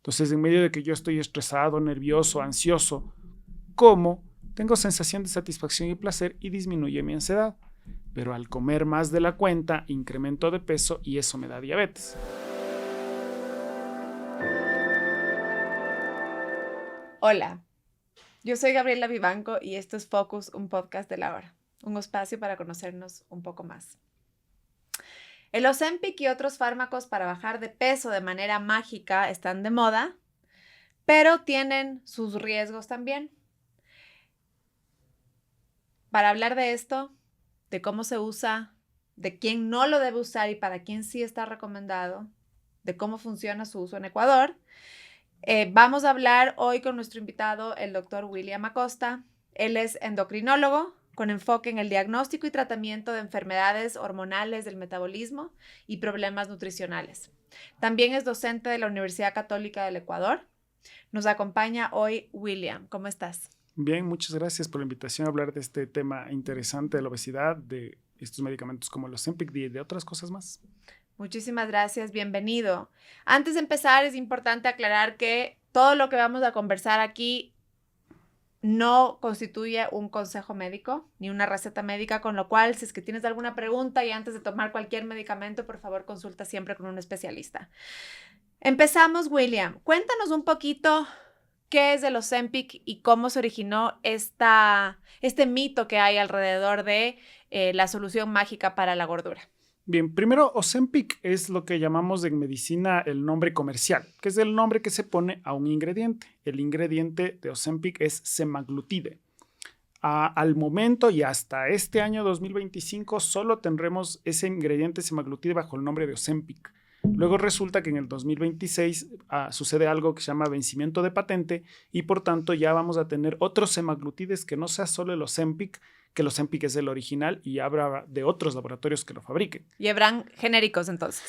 Entonces, en medio de que yo estoy estresado, nervioso, ansioso, como, tengo sensación de satisfacción y placer y disminuye mi ansiedad. Pero al comer más de la cuenta, incremento de peso y eso me da diabetes. Hola, yo soy Gabriela Vivanco y esto es Focus, un podcast de la hora, un espacio para conocernos un poco más. El Ozempic y otros fármacos para bajar de peso de manera mágica están de moda, pero tienen sus riesgos también. Para hablar de esto, de cómo se usa, de quién no lo debe usar y para quién sí está recomendado, de cómo funciona su uso en Ecuador, vamos a hablar hoy con nuestro invitado, el doctor William Acosta. Él es endocrinólogo con enfoque en el diagnóstico y tratamiento de enfermedades hormonales del metabolismo y problemas nutricionales. También es docente de la Universidad Católica del Ecuador. Nos acompaña hoy William. ¿Cómo estás? Bien, muchas gracias por la invitación a hablar de este tema interesante de la obesidad, de estos medicamentos como el Ozempic y de otras cosas más. Muchísimas gracias, bienvenido. Antes de empezar, es importante aclarar que todo lo que vamos a conversar aquí no constituye un consejo médico ni una receta médica, con lo cual, si es que tienes alguna pregunta y antes de tomar cualquier medicamento, por favor, consulta siempre con un especialista. Empezamos, William. Cuéntanos un poquito qué es el Ozempic y cómo se originó este mito que hay alrededor de la solución mágica para la gordura. Bien, primero, Ozempic es lo que llamamos en medicina el nombre comercial, que es el nombre que se pone a un ingrediente. El ingrediente de Ozempic es semaglutide. Al momento y hasta este año 2025 solo tendremos ese ingrediente semaglutide bajo el nombre de Ozempic. Luego resulta que en el 2026 sucede algo que se llama vencimiento de patente y por tanto ya vamos a tener otros semaglutides que no sea solo el Ozempic, que el Ozempic es el original y habrá de otros laboratorios que lo fabriquen. ¿Y habrán genéricos entonces?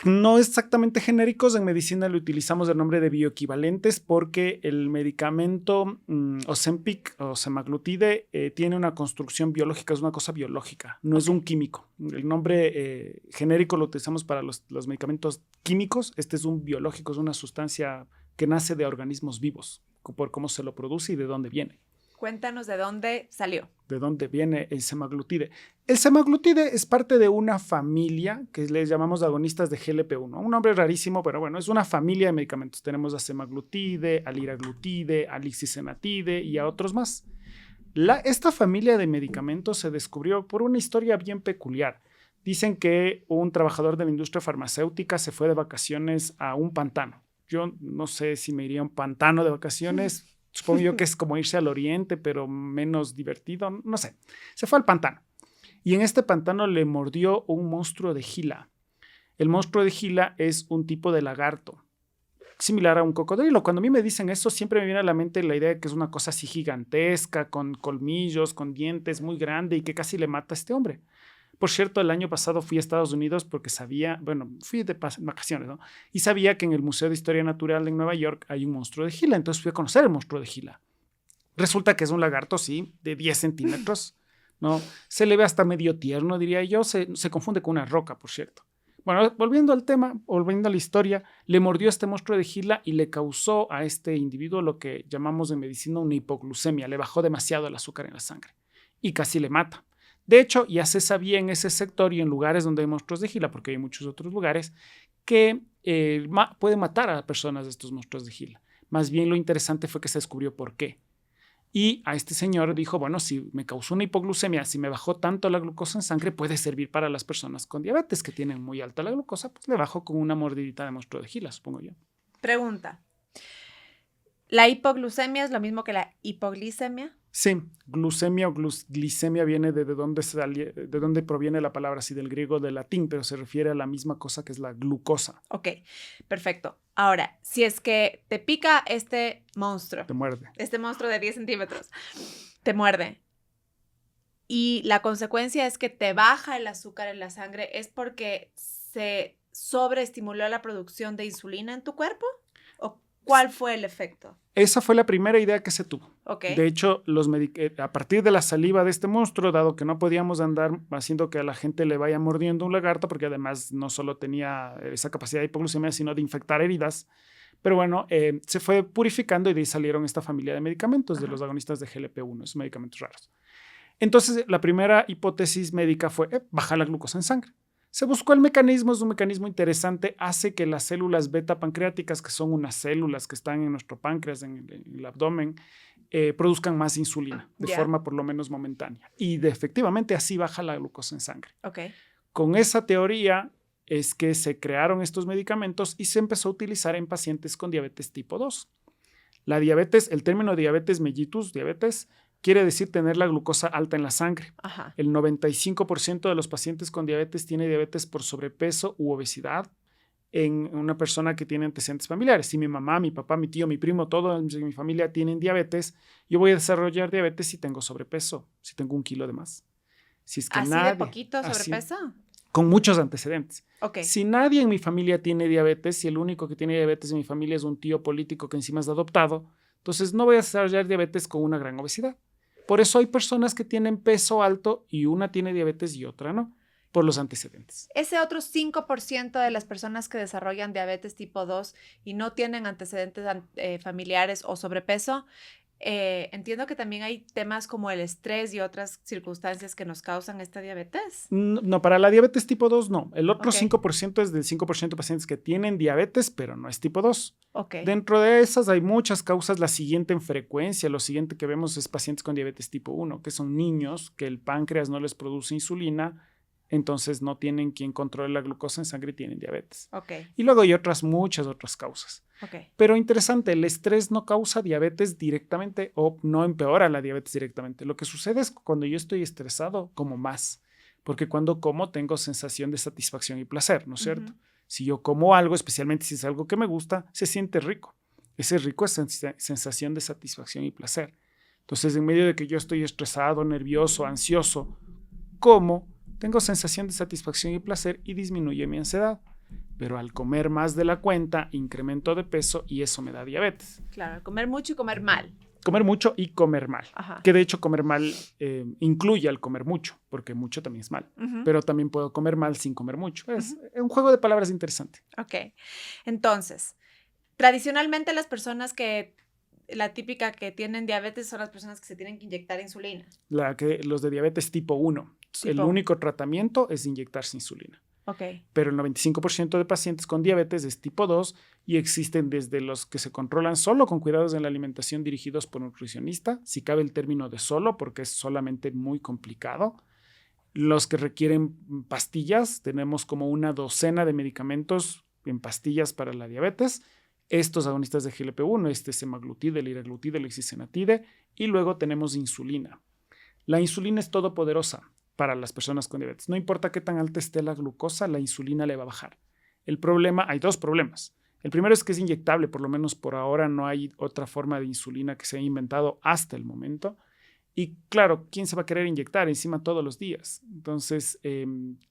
No exactamente genéricos, en medicina le utilizamos el nombre de bioequivalentes porque el medicamento Ozempic o semaglutide tiene una construcción biológica, es una cosa biológica, no es un químico. El nombre genérico lo utilizamos para los medicamentos químicos, este es un biológico, es una sustancia que nace de organismos vivos, por cómo se lo produce y de dónde viene. Cuéntanos de dónde salió. ¿De dónde viene el semaglutide? El semaglutide es parte de una familia que les llamamos agonistas de GLP-1. Un nombre rarísimo, pero bueno, es una familia de medicamentos. Tenemos a semaglutide, a liraglutide, a lixisenatide y a otros más. Esta familia de medicamentos se descubrió por una historia bien peculiar. Dicen que un trabajador de la industria farmacéutica se fue de vacaciones a un pantano. Yo no sé si me iría a un pantano de vacaciones. Supongo yo que es como irse al oriente, pero menos divertido, no sé. Se fue al pantano. Y en este pantano le mordió un monstruo de Gila. El monstruo de Gila es un tipo de lagarto, similar a un cocodrilo. Cuando a mí me dicen eso, siempre me viene a la mente la idea de que es una cosa así gigantesca, con colmillos, con dientes, muy grande y que casi le mata a este hombre. Por cierto, el año pasado fui a Estados Unidos porque sabía, bueno, fui de vacaciones, ¿no? Y sabía que en el Museo de Historia Natural en Nueva York hay un monstruo de Gila, entonces fui a conocer el monstruo de Gila. Resulta que es un lagarto, sí, de 10 centímetros, ¿no? Se le ve hasta medio tierno, diría yo, se confunde con una roca, por cierto. Bueno, volviendo al tema, volviendo a la historia, le mordió este monstruo de Gila y le causó a este individuo lo que llamamos en medicina una hipoglucemia, le bajó demasiado el azúcar en la sangre y casi le mata. De hecho, ya se sabía en ese sector y en lugares donde hay monstruos de Gila, porque hay muchos otros lugares, que pueden matar a personas de estos monstruos de Gila. Más bien lo interesante fue que se descubrió por qué. Y a este señor dijo, bueno, si me causó una hipoglucemia, si me bajó tanto la glucosa en sangre, puede servir para las personas con diabetes que tienen muy alta la glucosa, pues le bajo con una mordidita de monstruo de Gila, supongo yo. Pregunta. ¿La hipoglucemia es lo mismo que la hipoglicemia? Sí, glucemia o glicemia viene de dónde proviene la palabra, sí, del griego, del latín, pero se refiere a la misma cosa que es la glucosa. Ok, perfecto. Ahora, si es que te pica este monstruo. Te muerde. Este monstruo de 10 centímetros. Te muerde. Y la consecuencia es que te baja el azúcar en la sangre. ¿Es porque se sobreestimuló la producción de insulina en tu cuerpo? ¿O cuál fue el efecto? Esa fue la primera idea que se tuvo. Okay. De hecho, a partir de la saliva de este monstruo, dado que no podíamos andar haciendo que a la gente le vaya mordiendo un lagarto, porque además no solo tenía esa capacidad de hipoglucemia, sino de infectar heridas, Pero bueno, se fue purificando y de ahí salieron esta familia de medicamentos de Ajá. los agonistas de GLP-1, esos medicamentos raros. Entonces, la primera hipótesis médica fue bajar la glucosa en sangre. Se buscó el mecanismo, es un mecanismo interesante, hace que las células beta pancreáticas, que son unas células que están en nuestro páncreas, en el abdomen, produzcan más insulina de forma por lo menos momentánea. Y efectivamente así baja la glucosa en sangre. Okay. Con esa teoría es que se crearon estos medicamentos y se empezó a utilizar en pacientes con diabetes tipo 2. La diabetes, el término diabetes mellitus, diabetes, quiere decir tener la glucosa alta en la sangre. Ajá. El 95% de los pacientes con diabetes tiene diabetes por sobrepeso u obesidad en una persona que tiene antecedentes familiares. Si mi mamá, mi papá, mi tío, mi primo, todos en mi familia tienen diabetes, yo voy a desarrollar diabetes si tengo sobrepeso, si tengo 1 kilo de más. Si es que ¿Así nadie, de poquito sobrepeso? Con muchos antecedentes. Okay. Si nadie en mi familia tiene diabetes, si el único que tiene diabetes en mi familia es un tío político que encima es adoptado, entonces no voy a desarrollar diabetes con una gran obesidad. Por eso hay personas que tienen peso alto y una tiene diabetes y otra no, por los antecedentes. Ese otro 5% de las personas que desarrollan diabetes tipo 2 y no tienen antecedentes familiares o sobrepeso, entiendo que también hay temas como el estrés y otras circunstancias que nos causan esta diabetes. No, para la diabetes tipo 2 no. El otro Okay. 5% es del 5% de pacientes que tienen diabetes, pero no es tipo 2. Okay. Dentro de esas hay muchas causas. La siguiente en frecuencia, lo siguiente que vemos es pacientes con diabetes tipo 1, que son niños que el páncreas no les produce insulina, entonces no tienen quien controle la glucosa en sangre y tienen diabetes. Okay. Y luego hay muchas otras causas. Okay. Pero interesante, el estrés no causa diabetes directamente o no empeora la diabetes directamente. Lo que sucede es que cuando yo estoy estresado, como más, porque cuando como tengo sensación de satisfacción y placer, ¿no es cierto? Si yo como algo, especialmente si es algo que me gusta, se siente rico. Ese rico es sensación de satisfacción y placer. Entonces, en medio de que yo estoy estresado, nervioso, ansioso, como, tengo sensación de satisfacción y placer y disminuye mi ansiedad. Pero al comer más de la cuenta, incremento de peso y eso me da diabetes. Claro, comer mucho y comer mal. Comer mucho y comer mal. Ajá. Que de hecho comer mal incluye al comer mucho, porque mucho también es mal. Pero también puedo comer mal sin comer mucho. Es un juego de palabras interesante. Ok. Entonces, tradicionalmente las personas la típica que tienen diabetes son las personas que se tienen que inyectar insulina. Los de diabetes tipo 1. El único tratamiento es inyectarse insulina. Okay. Pero el 95% de pacientes con diabetes es tipo 2 y existen desde los que se controlan solo con cuidados en la alimentación dirigidos por un nutricionista, si cabe el término de solo porque es solamente muy complicado. Los que requieren pastillas, tenemos como una docena de medicamentos en pastillas para la diabetes. Estos agonistas de GLP-1, semaglutide, liraglutide, lexisenatide, y luego tenemos insulina. La insulina es todopoderosa para las personas con diabetes. No importa qué tan alta esté la glucosa, la insulina le va a bajar. Hay 2 problemas. El primero es que es inyectable, por lo menos por ahora no hay otra forma de insulina que se haya inventado hasta el momento. Y claro, ¿quién se va a querer inyectar encima todos los días? Entonces,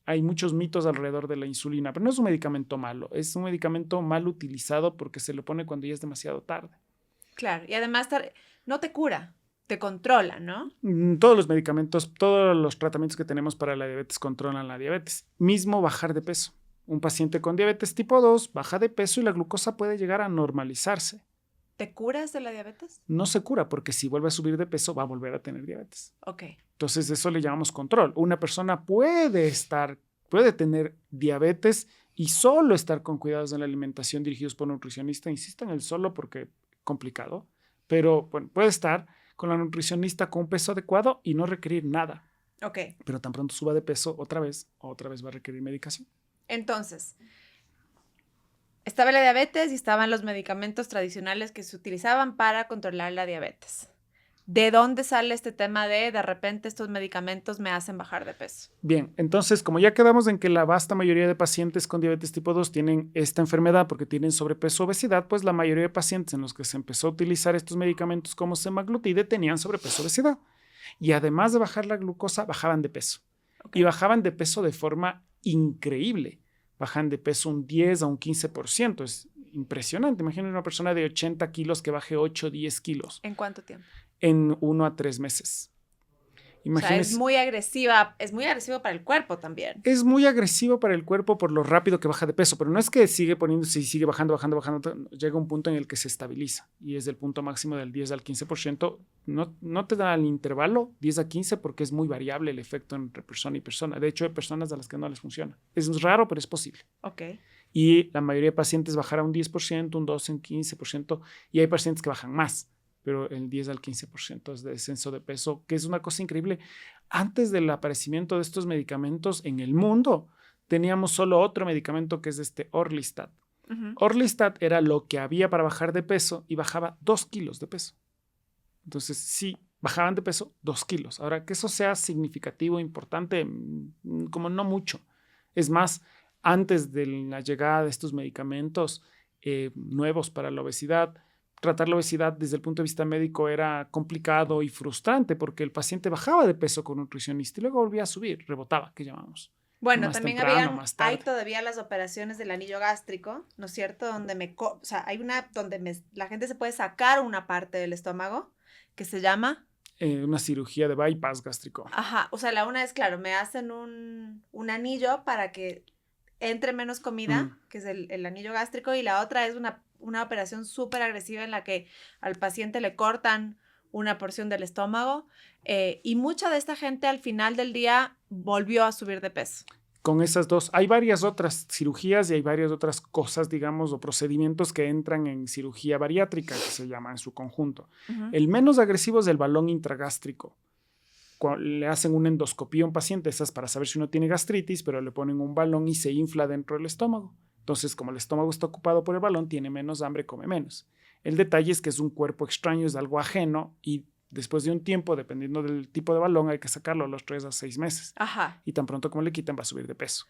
hay muchos mitos alrededor de la insulina, pero no es un medicamento malo, es un medicamento mal utilizado porque se lo pone cuando ya es demasiado tarde. Claro, y además no te cura. Te controla, ¿no? Todos los medicamentos, todos los tratamientos que tenemos para la diabetes controlan la diabetes. Mismo bajar de peso. Un paciente con diabetes tipo 2 baja de peso y la glucosa puede llegar a normalizarse. ¿Te curas de la diabetes? No se cura porque si vuelve a subir de peso va a volver a tener diabetes. Ok. Entonces eso le llamamos control. Una persona puede tener diabetes y solo estar con cuidados en la alimentación dirigidos por un nutricionista. Insisto en el solo porque es complicado, pero bueno, puede estar con la nutricionista con un peso adecuado y no requerir nada. Ok. Pero tan pronto suba de peso, otra vez va a requerir medicación. Entonces, estaba la diabetes y estaban los medicamentos tradicionales que se utilizaban para controlar la diabetes. ¿De dónde sale este tema de repente estos medicamentos me hacen bajar de peso? Bien, entonces, como ya quedamos en que la vasta mayoría de pacientes con diabetes tipo 2 tienen esta enfermedad porque tienen sobrepeso o obesidad, pues la mayoría de pacientes en los que se empezó a utilizar estos medicamentos como semaglutide tenían sobrepeso o obesidad. Y además de bajar la glucosa, bajaban de peso. Okay. Y bajaban de peso de forma increíble. Bajan de peso un 10 a un 15%. Es impresionante. Imagínate una persona de 80 kilos que baje 8 o 10 kilos. ¿En cuánto tiempo? En 1 a 3 meses. O sea, Imagínese. es muy agresivo para el cuerpo también. Es muy agresivo para el cuerpo por lo rápido que baja de peso, pero no es que sigue poniéndose y sigue bajando, bajando, bajando. Llega un punto en el que se estabiliza y es el punto máximo del 10 al 15%. No te da el intervalo 10 a 15 porque es muy variable el efecto entre persona y persona. De hecho, hay personas a las que no les funciona. Es raro, pero es posible. Ok. Y la mayoría de pacientes bajará un 10%, un 12, un 15%, y hay pacientes que bajan más, pero el 10 al 15% es de descenso de peso, que es una cosa increíble. Antes del aparecimiento de estos medicamentos en el mundo, teníamos solo otro medicamento que es Orlistat. Orlistat era lo que había para bajar de peso y bajaba 2 kilos de peso. Entonces, sí, bajaban de peso 2 kilos. Ahora, que eso sea significativo, importante, como no mucho. Es más, antes de la llegada de estos medicamentos nuevos para la obesidad, tratar la obesidad desde el punto de vista médico era complicado y frustrante porque el paciente bajaba de peso con un nutricionista y luego volvía a subir, rebotaba, que llamamos. Bueno, Más también temprano, más hay tarde. todavía las operaciones del anillo gástrico, ¿no es cierto? Donde o sea, hay una donde la gente se puede sacar una parte del estómago que se llama... Una cirugía de bypass gástrico. Ajá, o sea, la una es, claro, me hacen un anillo para que entre menos comida, que es el anillo gástrico, y la otra es una operación súper agresiva en la que al paciente le cortan una porción del estómago y mucha de esta gente al final del día volvió a subir de peso. Con esas dos, hay varias otras cirugías y hay varias otras cosas, digamos, o procedimientos que entran en cirugía bariátrica, que se llama en su conjunto. El menos agresivo es el balón intragástrico. Le hacen una endoscopía a un paciente, esa es para saber si uno tiene gastritis, pero le ponen un balón y se infla dentro del estómago. Entonces, como el estómago está ocupado por el balón, tiene menos hambre, come menos. El detalle es que es un cuerpo extraño, es algo ajeno y después de un tiempo, dependiendo del tipo de balón, hay que sacarlo a los 3 a 6 meses. Ajá. Y tan pronto como le quitan, va a subir de peso.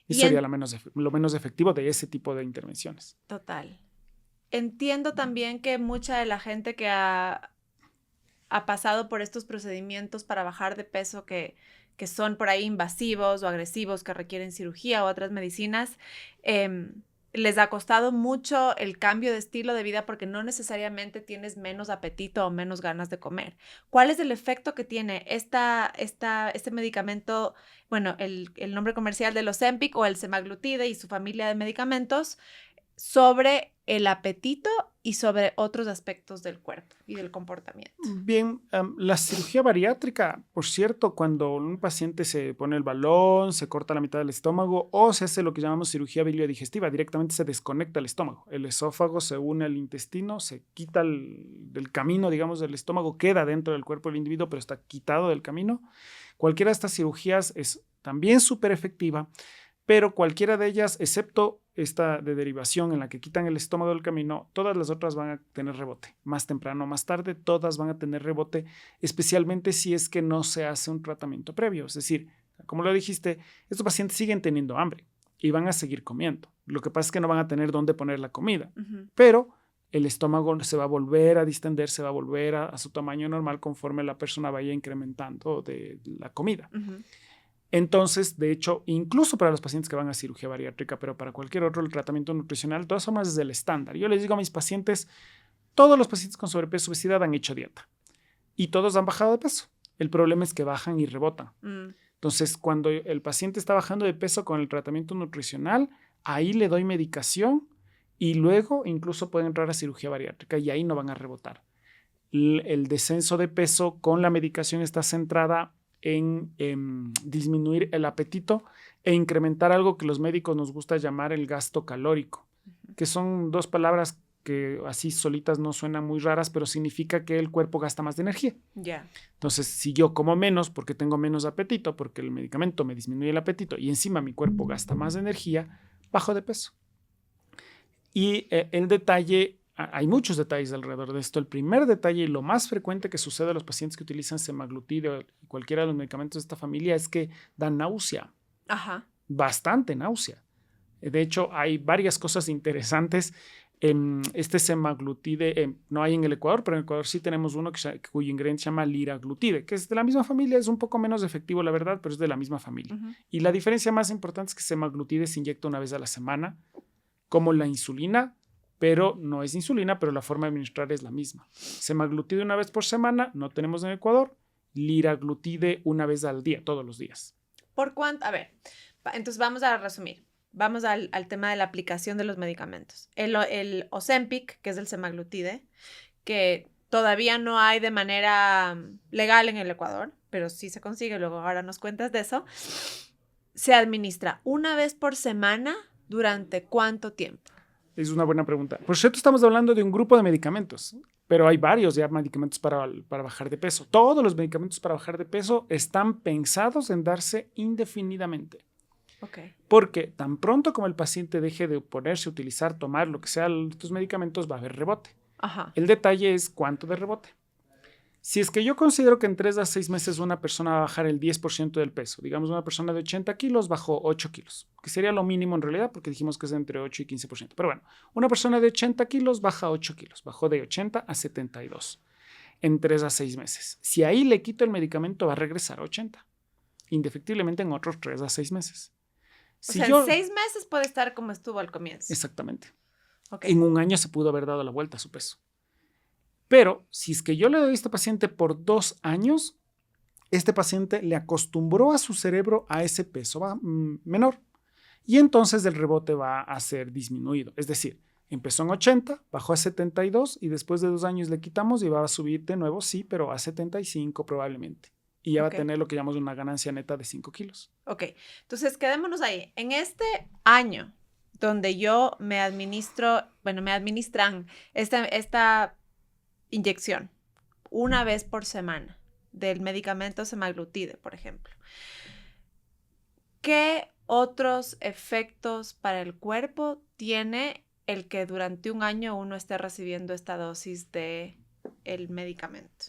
Y sería lo menos efectivo de ese tipo de intervenciones. Total. Entiendo también que mucha de la gente que ha pasado por estos procedimientos para bajar de peso que son por ahí invasivos o agresivos, que requieren cirugía o otras medicinas, les ha costado mucho el cambio de estilo de vida porque no necesariamente tienes menos apetito o menos ganas de comer. ¿Cuál es el efecto que tiene este medicamento, bueno, el nombre comercial de Ozempic o el semaglutide y su familia de medicamentos sobre el apetito y sobre otros aspectos del cuerpo y del comportamiento? Bien, la cirugía bariátrica, por cierto, cuando un paciente se pone el balón, se corta la mitad del estómago o se hace lo que llamamos cirugía biliodigestiva, directamente se desconecta el estómago. El esófago se une al intestino, se quita del camino, digamos, del estómago, queda dentro del cuerpo del individuo, pero está quitado del camino. Cualquiera de estas cirugías es también súper efectiva, pero cualquiera de ellas, excepto esta de derivación en la que quitan el estómago del camino, todas las otras van a tener rebote. Más temprano o más tarde, todas van a tener rebote, especialmente si es que no se hace un tratamiento previo. Es decir, como lo dijiste, estos pacientes siguen teniendo hambre y van a seguir comiendo. Lo que pasa es que no van a tener dónde poner la comida, pero el estómago se va a volver a distender, se va a volver a su tamaño normal conforme la persona vaya incrementando de la comida. Entonces, de hecho, incluso para los pacientes que van a cirugía bariátrica, pero para cualquier otro, el tratamiento nutricional, de todas formas es el estándar. Yo les digo a mis pacientes, todos los pacientes con sobrepeso y obesidad han hecho dieta y todos han bajado de peso. El problema es que bajan y rebotan. Entonces, cuando el paciente está bajando de peso con el tratamiento nutricional, ahí le doy medicación y luego incluso pueden entrar a cirugía bariátrica y ahí no van a rebotar. El descenso de peso con la medicación está centrada en disminuir el apetito e incrementar algo que los médicos nos gusta llamar el gasto calórico, que son dos palabras que así solitas no suenan muy raras, pero significa que el cuerpo gasta más de energía. Entonces, si yo como menos porque tengo menos apetito, porque el medicamento me disminuye el apetito y encima mi cuerpo gasta más de energía, bajo de peso. Y el detalle... Hay muchos detalles alrededor de esto. El primer detalle y lo más frecuente que sucede a los pacientes que utilizan semaglutide o cualquiera de los medicamentos de esta familia es que da náusea. Bastante náusea. De hecho, hay varias cosas interesantes. Este semaglutide no hay en el Ecuador, pero en el Ecuador sí tenemos uno cuyo ingrediente se llama liraglutide, que es de la misma familia, es un poco menos efectivo, la verdad, pero es de la misma familia. Y la diferencia más importante es que semaglutide se inyecta una vez a la semana, como la insulina, pero no es insulina, pero la forma de administrar es la misma. Semaglutide una vez por semana, no tenemos en Ecuador, liraglutide una vez al día, todos los días. ¿Por cuánto? A ver, entonces vamos a resumir. Vamos al tema de la aplicación de los medicamentos. El Ozempic, que es el semaglutide, que todavía no hay de manera legal en el Ecuador, pero sí se consigue, luego ahora nos cuentas de eso, se administra una vez por semana durante ¿cuánto tiempo? Es una buena pregunta. Por cierto, estamos hablando de un grupo de medicamentos, pero hay varios ya medicamentos para bajar de peso. Todos los medicamentos para bajar de peso están pensados en darse indefinidamente. Okay. Porque tan pronto como el paciente deje de ponerse, utilizar, tomar lo que sea estos medicamentos, va a haber rebote. Ajá. El detalle es cuánto de rebote. Si es que yo considero que en 3 a 6 meses una persona va a bajar el 10% del peso, digamos una persona de 80 kilos bajó 8 kilos, que sería lo mínimo en realidad porque dijimos que es entre 8 y 15%. Pero bueno, una persona de 80 kilos baja 8 kilos, bajó de 80 a 72 en 3 a 6 meses. Si ahí le quito el medicamento va a regresar a 80, indefectiblemente en otros 3 a 6 meses. O sea, en 6 meses puede estar como estuvo al comienzo. Exactamente. Okay. En un año se pudo haber dado la vuelta a su peso. Pero si es que yo le doy a este paciente por 2 años, este paciente le acostumbró a su cerebro a ese peso menor. Y entonces el rebote va a ser disminuido. Es decir, empezó en 80, bajó a 72 y después de 2 años le quitamos y va a subir de nuevo, sí, pero a 75 probablemente. Y ya va a tener lo que llamamos una ganancia neta de 5 kilos. Ok, entonces quedémonos ahí. En este año donde yo me administran esta inyección una vez por semana del medicamento semaglutide, por ejemplo, ¿qué otros efectos para el cuerpo tiene el que durante un año uno esté recibiendo esta dosis de el medicamento?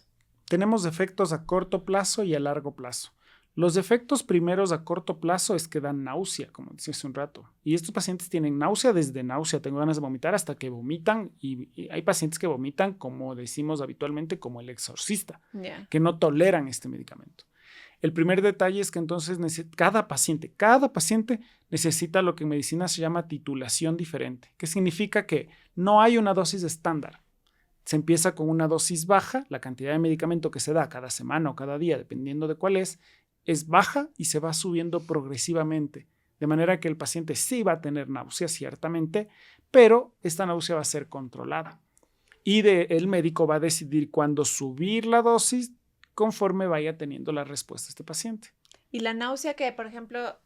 Tenemos efectos a corto plazo y a largo plazo. Los efectos primeros a corto plazo es que dan náusea, como decía hace un rato. Y estos pacientes tienen náusea desde náusea, tengo ganas de vomitar hasta que vomitan. Y hay pacientes que vomitan, como decimos habitualmente, como el exorcista, que no toleran este medicamento. El primer detalle es que entonces cada paciente necesita lo que en medicina se llama titulación diferente, que significa que no hay una dosis estándar. Se empieza con una dosis baja, la cantidad de medicamento que se da cada semana o cada día, dependiendo de cuál es baja y se va subiendo progresivamente, de manera que el paciente sí va a tener náusea, ciertamente, pero esta náusea va a ser controlada. Y el médico va a decidir cuándo subir la dosis conforme vaya teniendo la respuesta este paciente. Y la náusea que, por ejemplo,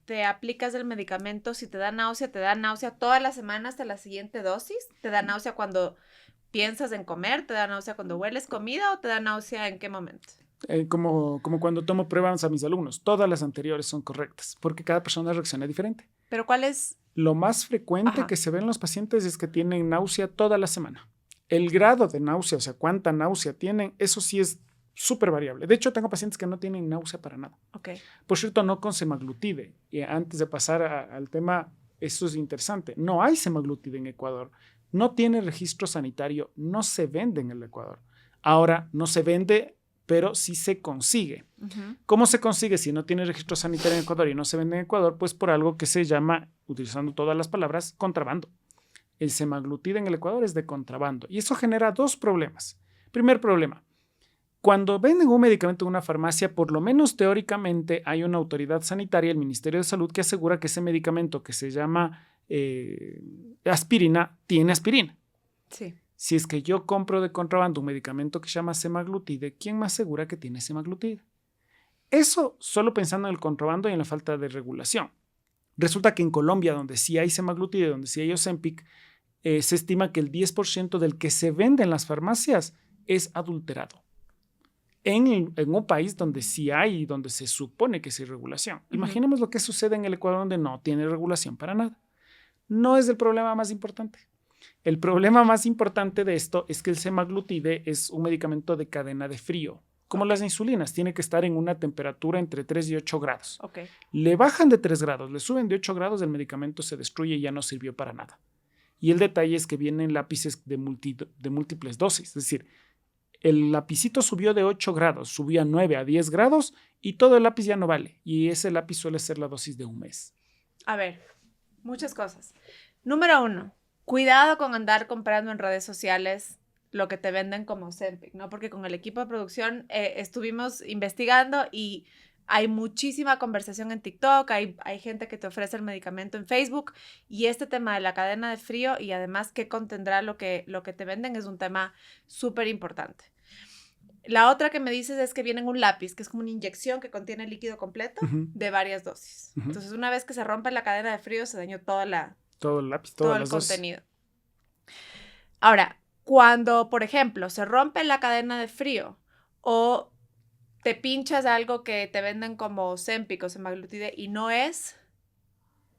te aplicas el medicamento, si te da náusea toda la semana hasta la siguiente dosis, te da náusea cuando piensas en comer, te da náusea cuando hueles comida o te da náusea en qué momento? Como cuando tomo pruebas a mis alumnos, todas las anteriores son correctas, porque cada persona reacciona diferente. ¿Pero cuál es? Lo más frecuente que se ve en los pacientes es que tienen náusea toda la semana. El grado de náusea, o sea, cuánta náusea tienen, eso sí es súper variable. De hecho, tengo pacientes que no tienen náusea para nada. Okay. Por cierto, no con semaglutide. Y antes de pasar al tema, eso es interesante. No hay semaglutide en Ecuador. No tiene registro sanitario, no se vende en el Ecuador. Ahora, no se vende, pero sí se consigue. Uh-huh. ¿Cómo se consigue si no tiene registro sanitario en Ecuador y no se vende en Ecuador? Pues por algo que se llama, utilizando todas las palabras, contrabando. El semaglutide en el Ecuador es de contrabando y eso genera 2 problemas. Primer problema, cuando venden un medicamento en una farmacia, por lo menos teóricamente hay una autoridad sanitaria, el Ministerio de Salud, que asegura que ese medicamento que se llama aspirina, tiene aspirina. Sí. Si es que yo compro de contrabando un medicamento que se llama semaglutide, ¿quién me asegura que tiene semaglutide? Eso solo pensando en el contrabando y en la falta de regulación. Resulta que en Colombia, donde sí hay semaglutide, donde sí hay Ozempic, se estima que el 10% del que se vende en las farmacias es adulterado. En un país donde sí hay, donde se supone que sí hay regulación. Uh-huh. Imaginemos lo que sucede en el Ecuador, donde no tiene regulación para nada. No es el problema más importante. El problema más importante de esto es que el semaglutide es un medicamento de cadena de frío. Como las insulinas, tiene que estar en una temperatura entre 3 y 8 grados. Okay. Le bajan de 3 grados, le suben de 8 grados, el medicamento se destruye y ya no sirvió para nada. Y el detalle es que vienen lápices de múltiples dosis. Es decir, el lapicito subió de 8 grados, subió a 9, a 10 grados y todo el lápiz ya no vale. Y ese lápiz suele ser la dosis de un mes. A ver, muchas cosas. Número 1, cuidado con andar comprando en redes sociales lo que te venden como Ozempic, ¿no? Porque con el equipo de producción estuvimos investigando y hay muchísima conversación en TikTok, hay gente que te ofrece el medicamento en Facebook y este tema de la cadena de frío y además qué contendrá lo que te venden es un tema súper importante. La otra que me dices es que viene en un lápiz, que es como una inyección que contiene líquido completo de varias dosis. Entonces, una vez que se rompe la cadena de frío, se dañó todo el lápiz, todo el contenido. Ahora, cuando, por ejemplo, se rompe la cadena de frío o te pinchas algo que te venden como Ozempic o semaglutide y no es,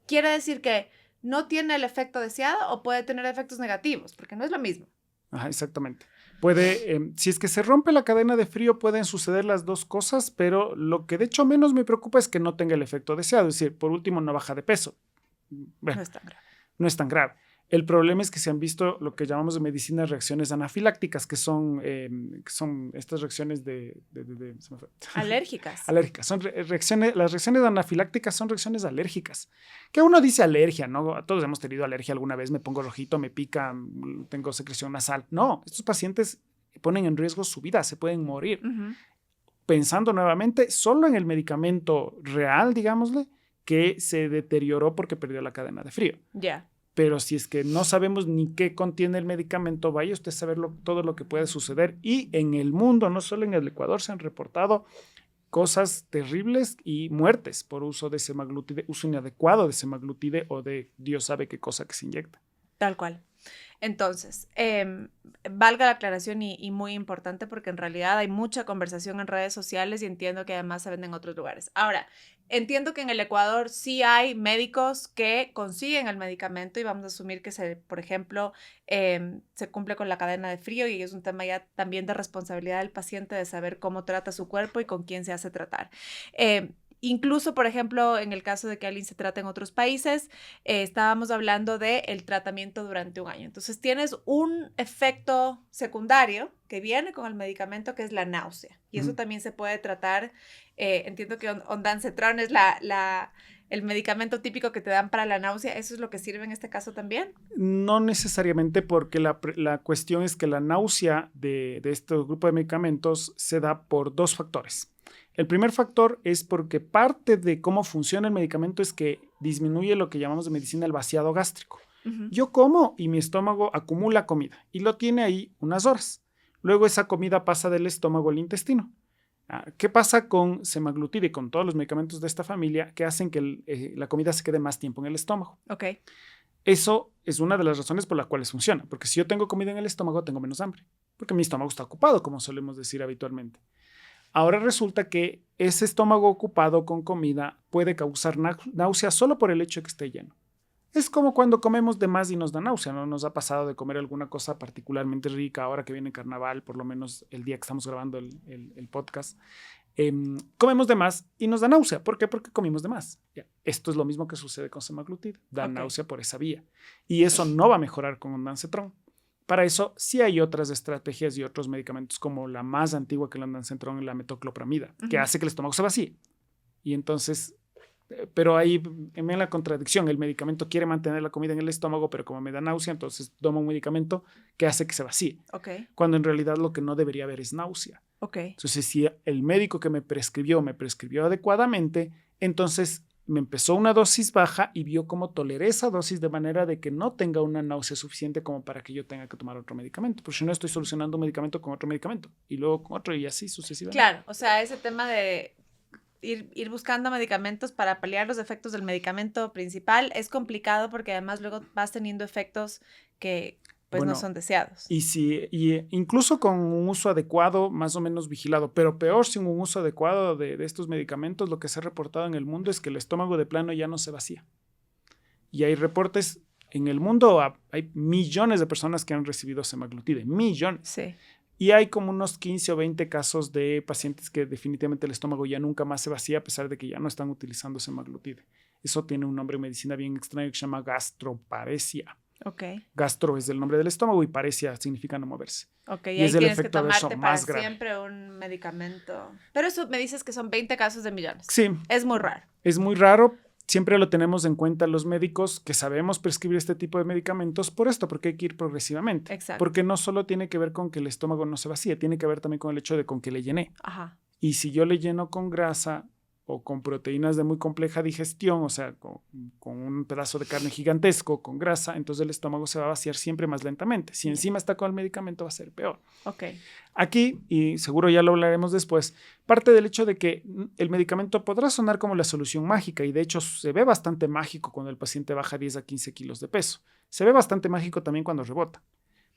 quiere decir que no tiene el efecto deseado o puede tener efectos negativos, porque no es lo mismo. Ajá, exactamente. Puede, si es que se rompe la cadena de frío, pueden suceder las dos cosas, pero lo que de hecho menos me preocupa es que no tenga el efecto deseado. Es decir, por último, no baja de peso. Bueno, no es tan grave. No es tan grave. El problema es que se han visto lo que llamamos de medicina reacciones anafilácticas, que son estas reacciones alérgicas. Alérgicas. Las reacciones anafilácticas son reacciones alérgicas. Que uno dice alergia, ¿no? Todos hemos tenido alergia alguna vez, me pongo rojito, me pica, tengo secreción nasal. No, estos pacientes ponen en riesgo su vida, se pueden morir. Pensando nuevamente solo en el medicamento real, digámosle, que se deterioró porque perdió la cadena de frío. Ya. Pero si es que no sabemos ni qué contiene el medicamento, vaya usted a saber todo lo que puede suceder. Y en el mundo, no solo en el Ecuador, se han reportado cosas terribles y muertes por uso de semaglutide, uso inadecuado de semaglutide o de Dios sabe qué cosa que se inyecta. Tal cual. Entonces, valga la aclaración y muy importante porque en realidad hay mucha conversación en redes sociales y entiendo que además se venden en otros lugares. Ahora, entiendo que en el Ecuador sí hay médicos que consiguen el medicamento y vamos a asumir que, por ejemplo, se cumple con la cadena de frío y es un tema ya también de responsabilidad del paciente de saber cómo trata su cuerpo y con quién se hace tratar. Incluso, por ejemplo, en el caso de que alguien se trate en otros países, estábamos hablando del tratamiento durante un año. Entonces, tienes un efecto secundario que viene con el medicamento, que es la náusea. Y eso también se puede tratar. Entiendo que ondansetron es el medicamento típico que te dan para la náusea. ¿Eso es lo que sirve en este caso también? No necesariamente, porque la cuestión es que la náusea de este grupo de medicamentos se da por dos factores. El primer factor es porque parte de cómo funciona el medicamento es que disminuye lo que llamamos de medicina el vaciado gástrico. Yo como y mi estómago acumula comida y lo tiene ahí unas horas. Luego esa comida pasa del estómago al intestino. ¿Qué pasa con semaglutide y con todos los medicamentos de esta familia que hacen que la comida se quede más tiempo en el estómago? Okay. Eso es una de las razones por las cuales funciona, porque si yo tengo comida en el estómago, tengo menos hambre, porque mi estómago está ocupado, como solemos decir habitualmente. Ahora resulta que ese estómago ocupado con comida puede causar náusea solo por el hecho de que esté lleno. Es como cuando comemos de más y nos da náusea, ¿no? Nos ha pasado de comer alguna cosa particularmente rica ahora que viene carnaval, por lo menos el día que estamos grabando el podcast. Comemos de más y nos da náusea. ¿Por qué? Porque comimos de más. Esto es lo mismo que sucede con semaglutide. Da náusea por esa vía. Y eso no va a mejorar con ondansetron. Para eso sí hay otras estrategias y otros medicamentos, como la más antigua que el ondansetron, la metoclopramida, que hace que el estómago se vacíe. Y entonces, pero ahí me la contradicción. El medicamento quiere mantener la comida en el estómago, pero como me da náusea, entonces tomo un medicamento que hace que se vacíe. Cuando en realidad lo que no debería haber es náusea. Entonces, si el médico que me prescribió adecuadamente, entonces me empezó una dosis baja y vio cómo toleré esa dosis de manera de que no tenga una náusea suficiente como para que yo tenga que tomar otro medicamento. Porque si no, estoy solucionando un medicamento con otro medicamento y luego con otro y así sucesivamente. Claro, o sea, ese tema de ir buscando medicamentos para paliar los efectos del medicamento principal es complicado porque además luego vas teniendo efectos que no son deseados. Y incluso con un uso adecuado, más o menos vigilado, pero peor sin un uso adecuado de estos medicamentos, lo que se ha reportado en el mundo es que el estómago de plano ya no se vacía. Y hay reportes en el mundo, hay millones de personas que han recibido semaglutide, millones. Sí. Y hay como unos 15 o 20 casos de pacientes que definitivamente el estómago ya nunca más se vacía a pesar de que ya no están utilizando semaglutide. Eso tiene un nombre en medicina bien extraño que se llama gastroparesia. Gastro es el nombre del estómago y paresia significa no moverse. Y ahí tienes que tomarte para siempre un medicamento. Pero eso me dices que son 20 casos de millones. Sí. Es muy raro. Es muy raro siempre lo tenemos en cuenta los médicos que sabemos prescribir este tipo de medicamentos por esto, porque hay que ir progresivamente. Exacto. Porque no solo tiene que ver con que el estómago no se vacíe, tiene que ver también con el hecho de con que le llené. Ajá. Y si yo le lleno con grasa o con proteínas de muy compleja digestión, o sea, con un pedazo de carne gigantesco, con grasa, entonces el estómago se va a vaciar siempre más lentamente. Si encima está con el medicamento, va a ser peor. Ok. Aquí, y seguro ya lo hablaremos después, parte del hecho de que el medicamento podrá sonar como la solución mágica, y de hecho se ve bastante mágico cuando el paciente baja 10 a 15 kilos de peso. Se ve bastante mágico también cuando rebota.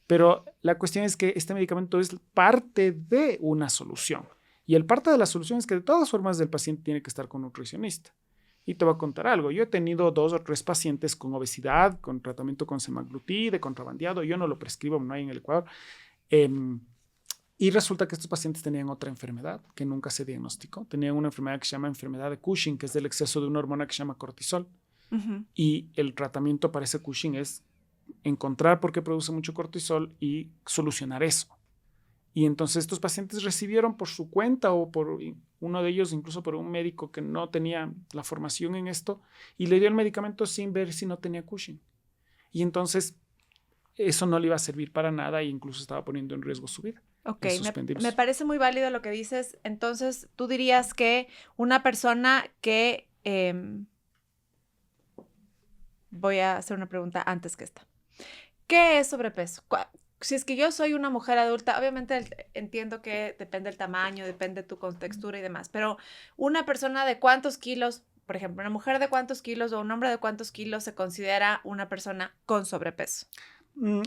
Pero la cuestión es que este medicamento es parte de una solución. Y el parte de la solución es que de todas formas el paciente tiene que estar con un nutricionista. Y te voy a contar algo. Yo he tenido 2 o 3 pacientes con obesidad, con tratamiento con semaglutide, contrabandeado. Yo no lo prescribo, no hay en el Ecuador. Y resulta que estos pacientes tenían otra enfermedad que nunca se diagnosticó. Tenían una enfermedad que se llama enfermedad de Cushing, que es del exceso de una hormona que se llama cortisol. Y el tratamiento para ese Cushing es encontrar por qué produce mucho cortisol y solucionar eso. Y entonces estos pacientes recibieron por su cuenta o por uno de ellos, incluso por un médico que no tenía la formación en esto, y le dio el medicamento sin ver si no tenía Cushing. Y entonces eso no le iba a servir para nada e incluso estaba poniendo en riesgo su vida. Ok, me parece muy válido lo que dices. Entonces, tú dirías que una persona que... voy a hacer una pregunta antes que esta. ¿Qué es sobrepeso? Si es que yo soy una mujer adulta, obviamente entiendo que depende del tamaño, depende de tu contextura y demás, pero una persona de cuántos kilos, por ejemplo, una mujer de cuántos kilos o un hombre de cuántos kilos se considera una persona con sobrepeso.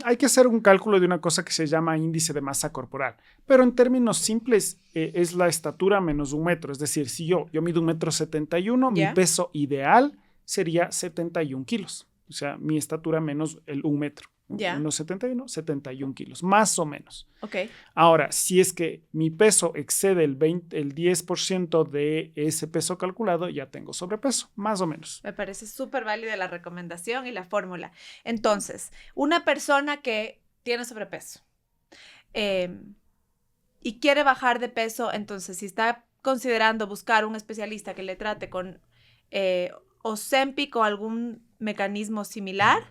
Hay que hacer un cálculo de una cosa que se llama índice de masa corporal, pero en términos simples es la estatura menos 1 metro. Es decir, si yo mido 1,71 m, mi peso ideal sería 71 kilos. O sea, mi estatura menos el 1 metro. Menos 71, 71 kilos, más o menos. Okay. Ahora, si es que mi peso excede el 10% de ese peso calculado, ya tengo sobrepeso, más o menos. Me parece súper válida la recomendación y la fórmula. Entonces, una persona que tiene sobrepeso y quiere bajar de peso, entonces si está considerando buscar un especialista que le trate con Ozempic o algún mecanismo similar,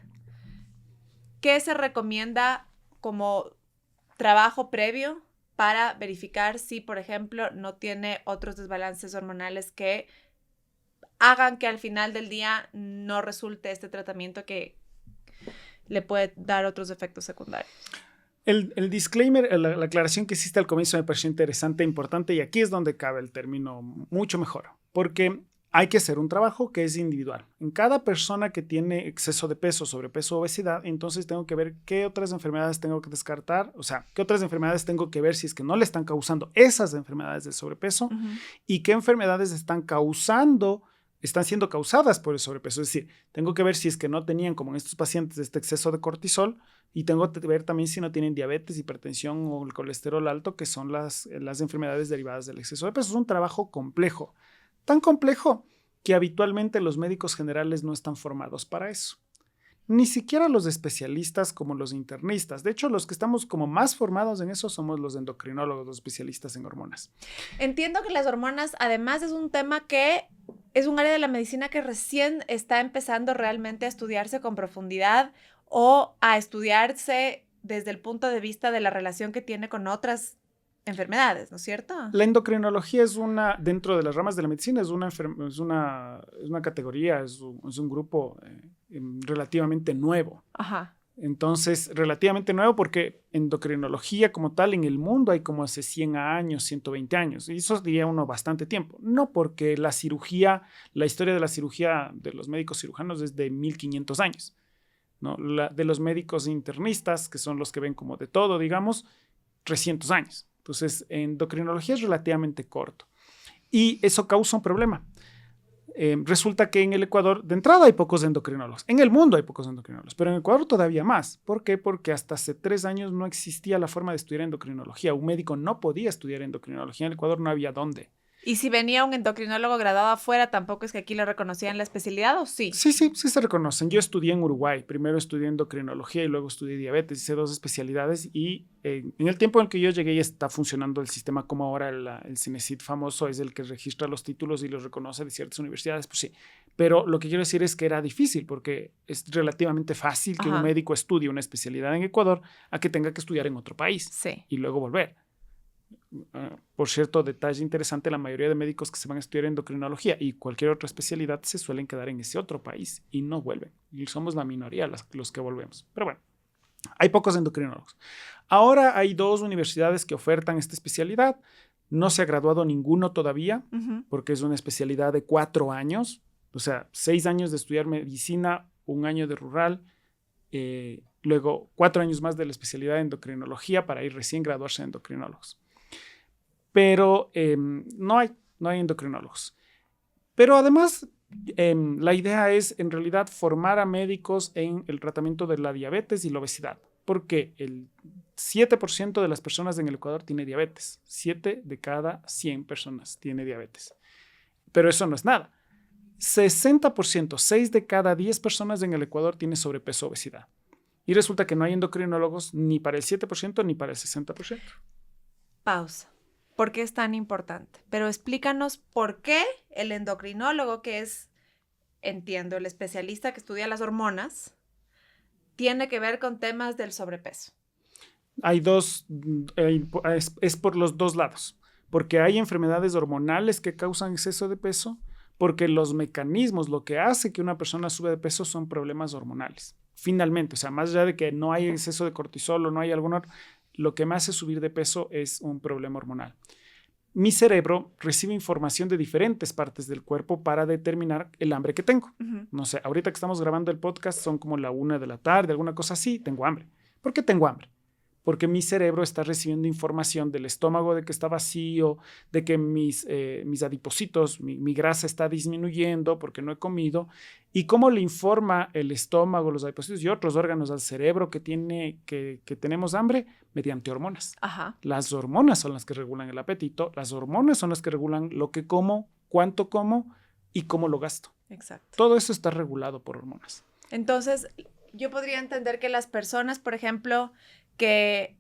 ¿qué se recomienda como trabajo previo para verificar si, por ejemplo, no tiene otros desbalances hormonales que hagan que al final del día no resulte este tratamiento que le puede dar otros efectos secundarios? El disclaimer, la aclaración que hiciste al comienzo me pareció interesante e importante, y aquí es donde cabe el término mucho mejor, porque hay que hacer un trabajo que es individual. En cada persona que tiene exceso de peso, sobrepeso o obesidad, entonces tengo que ver qué otras enfermedades tengo que descartar, o sea, qué otras enfermedades tengo que ver si es que no le están causando esas enfermedades del sobrepeso y qué enfermedades están siendo causadas por el sobrepeso. Es decir, tengo que ver si es que no tenían, como en estos pacientes, este exceso de cortisol, y tengo que ver también si no tienen diabetes, hipertensión o el colesterol alto, que son las enfermedades derivadas del exceso de peso. Es un trabajo complejo. Tan complejo que habitualmente los médicos generales no están formados para eso. Ni siquiera los especialistas como los internistas. De hecho, los que estamos como más formados en eso somos los endocrinólogos, los especialistas en hormonas. Entiendo que las hormonas, además, es un tema que es un área de la medicina que recién está empezando realmente a estudiarse con profundidad o a estudiarse desde el punto de vista de la relación que tiene con otras enfermedades, ¿no es cierto? La endocrinología es dentro de las ramas de la medicina, es una categoría, es un grupo relativamente nuevo. Ajá. Entonces, relativamente nuevo porque endocrinología como tal en el mundo hay como hace 100 años, 120 años, y eso diría uno bastante tiempo. No porque la historia de la cirugía de los médicos cirujanos es de 1500 años, ¿no? De los médicos internistas, que son los que ven como de todo, digamos, 300 años. Entonces, endocrinología es relativamente corto. Y eso causa un problema. Resulta que en el Ecuador, de entrada, hay pocos endocrinólogos. En el mundo hay pocos endocrinólogos, pero en el Ecuador todavía más. ¿Por qué? Porque hasta hace 3 años no existía la forma de estudiar endocrinología. Un médico no podía estudiar endocrinología. En el Ecuador no había dónde. ¿Y si venía un endocrinólogo graduado afuera, tampoco es que aquí lo reconocían la especialidad o sí? Sí se reconocen. Yo estudié en Uruguay. Primero estudié endocrinología y luego estudié diabetes. Hice 2 especialidades y en el tiempo en que yo llegué ya está funcionando el sistema como ahora el CINESID famoso es el que registra los títulos y los reconoce de ciertas universidades. Pues sí. Pero lo que quiero decir es que era difícil porque es relativamente fácil que un médico estudie una especialidad en Ecuador a que tenga que estudiar en otro país y luego volver. Por cierto, detalle interesante, la mayoría de médicos que se van a estudiar endocrinología y cualquier otra especialidad se suelen quedar en ese otro país y no vuelven. Y somos la minoría los que volvemos. Pero bueno, hay pocos endocrinólogos. Ahora hay 2 universidades que ofertan esta especialidad. No se ha graduado ninguno todavía porque es una especialidad de 4 años. O sea, 6 años de estudiar medicina, 1 año de rural, luego 4 años más de la especialidad de endocrinología para ir recién graduarse de endocrinólogos. Pero no hay endocrinólogos. Pero además, la idea es en realidad formar a médicos en el tratamiento de la diabetes y la obesidad, porque el 7% de las personas en el Ecuador tiene diabetes. 7 de cada 100 personas tiene diabetes. Pero eso no es nada. 60%, 6 de cada 10 personas en el Ecuador tiene sobrepeso o obesidad. Y resulta que no hay endocrinólogos ni para el 7% ni para el 60%. Pausa. ¿Por qué es tan importante? Pero explícanos por qué el endocrinólogo, que es, entiendo, el especialista que estudia las hormonas, tiene que ver con temas del sobrepeso. Hay 2, es por los 2 lados, porque hay enfermedades hormonales que causan exceso de peso, porque los mecanismos, lo que hace que una persona suba de peso son problemas hormonales. Finalmente, o sea, más allá de que no hay exceso de cortisol o no hay alguna, lo que me hace subir de peso es un problema hormonal. Mi cerebro recibe información de diferentes partes del cuerpo para determinar el hambre que tengo. No sé, ahorita que estamos grabando el podcast son como la 1 de la tarde, alguna cosa así, tengo hambre. ¿Por qué tengo hambre? Porque mi cerebro está recibiendo información del estómago de que está vacío, de que mis adipocitos, mi grasa está disminuyendo porque no he comido. ¿Y cómo le informa el estómago, los adipocitos y otros órganos al cerebro que tenemos hambre? Mediante hormonas. Las hormonas son las que regulan el apetito, las hormonas son las que regulan lo que como, cuánto como y cómo lo gasto. Exacto. Todo eso está regulado por hormonas. Entonces, yo podría entender que las personas, por ejemplo, que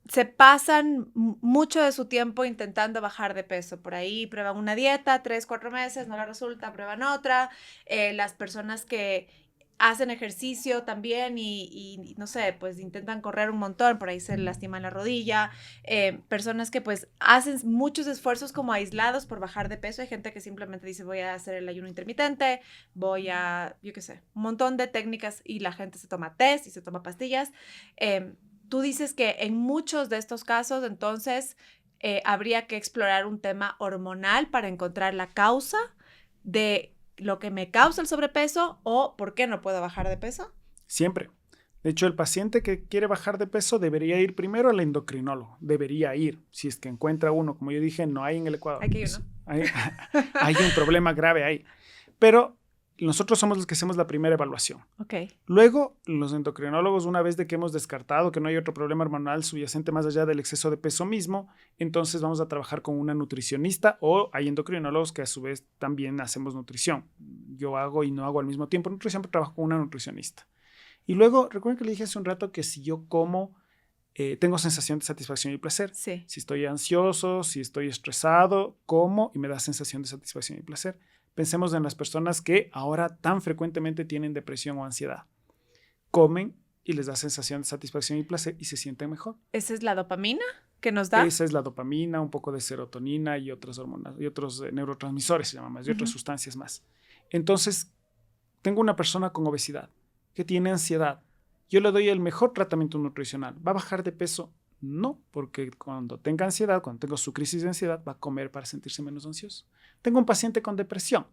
se pasan mucho de su tiempo intentando bajar de peso. Por ahí prueban una dieta, 3, 4 meses, no les resulta, prueban otra. Las personas que hacen ejercicio también y no sé, pues intentan correr un montón, por ahí se lastiman la rodilla. Personas que pues hacen muchos esfuerzos como aislados por bajar de peso. Hay gente que simplemente dice voy a hacer el ayuno intermitente, voy a, yo qué sé, un montón de técnicas y la gente se toma test y se toma pastillas. Tú dices que en muchos de estos casos, entonces, habría que explorar un tema hormonal para encontrar la causa de lo que me causa el sobrepeso o por qué no puedo bajar de peso. Siempre. De hecho, el paciente que quiere bajar de peso debería ir primero al endocrinólogo. Debería ir. Si es que encuentra uno, como yo dije, no hay en el Ecuador. Hay que ir, ¿no? Hay un problema grave ahí. Pero nosotros somos los que hacemos la primera evaluación. Okay. Luego, los endocrinólogos, una vez de que hemos descartado que no hay otro problema hormonal subyacente más allá del exceso de peso mismo, entonces vamos a trabajar con una nutricionista o hay endocrinólogos que a su vez también hacemos nutrición. Yo hago y no hago al mismo tiempo nutrición, pero trabajo con una nutricionista. Y luego, recuerden que le dije hace un rato que si yo como, tengo sensación de satisfacción y placer. Sí. Si estoy ansioso, si estoy estresado, como y me da sensación de satisfacción y placer. Pensemos en las personas que ahora tan frecuentemente tienen depresión o ansiedad. Comen y les da sensación de satisfacción y placer y se sienten mejor. ¿Esa es la dopamina que nos da? Esa es la dopamina, un poco de serotonina y otras hormonas, y otros neurotransmisores, se llama más, y otras sustancias más. Entonces, tengo una persona con obesidad que tiene ansiedad. Yo le doy el mejor tratamiento nutricional. ¿Va a bajar de peso? No, porque cuando tenga ansiedad, cuando tenga su crisis de ansiedad, va a comer para sentirse menos ansioso. Tengo un paciente con depresión.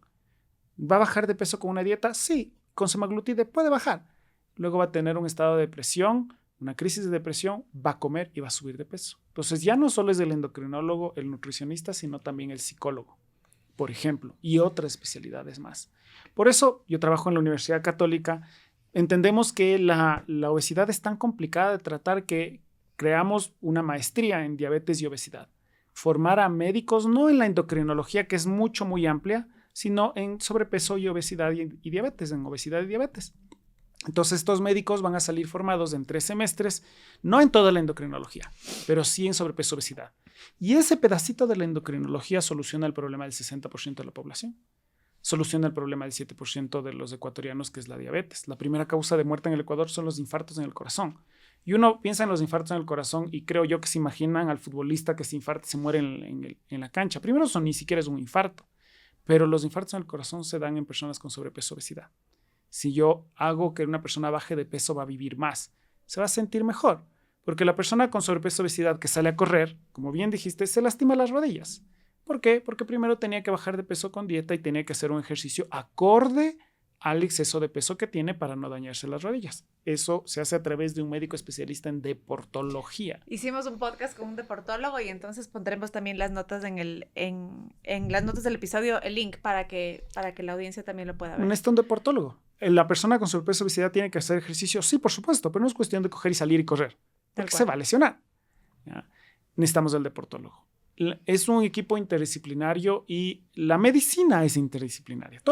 ¿Va a bajar de peso con una dieta? Sí, con semaglutide puede bajar. Luego va a tener un estado de depresión, una crisis de depresión, va a comer y va a subir de peso. Entonces ya no solo es el endocrinólogo, el nutricionista, sino también el psicólogo, por ejemplo, y otras especialidades más. Por eso yo trabajo en la Universidad Católica. Entendemos que la obesidad es tan complicada de tratar que creamos una maestría en diabetes y obesidad. formar a médicos, no en la endocrinología, que es muy amplia, sino en sobrepeso y obesidad y diabetes, en obesidad y diabetes. Entonces, estos médicos van a salir formados en 3 semestres, no en toda la endocrinología, pero sí en sobrepeso y obesidad. Y ese pedacito de la endocrinología soluciona el problema del 60% de la población. Soluciona el problema del 7% de los ecuatorianos, que es la diabetes. La primera causa de muerte en el Ecuador son los infartos en el corazón. Y uno piensa en los infartos en el corazón y creo yo que se imaginan al futbolista que se infarta y se muere en la cancha. Primero, eso ni siquiera es un infarto, pero los infartos en el corazón se dan en personas con sobrepeso y obesidad. Si yo hago que una persona baje de peso, va a vivir más, se va a sentir mejor, porque la persona con sobrepeso y obesidad que sale a correr, como bien dijiste, se lastima las rodillas. ¿Por qué? Porque primero tenía que bajar de peso con dieta y tenía que hacer un ejercicio acorde al exceso de peso que tiene para no dañarse las rodillas. Eso se hace a través de un médico especialista en deportología. Hicimos un podcast con un deportólogo y entonces pondremos también las notas en las notas del episodio, el link para que la audiencia también lo pueda ver. Necesita un deportólogo. La persona con sobrepeso y obesidad tiene que hacer ejercicio, sí, por supuesto, pero no es cuestión de coger y salir y correr, porque se va a lesionar. ¿Ya? Necesitamos el deportólogo. Es un equipo interdisciplinario y la medicina es interdisciplinaria.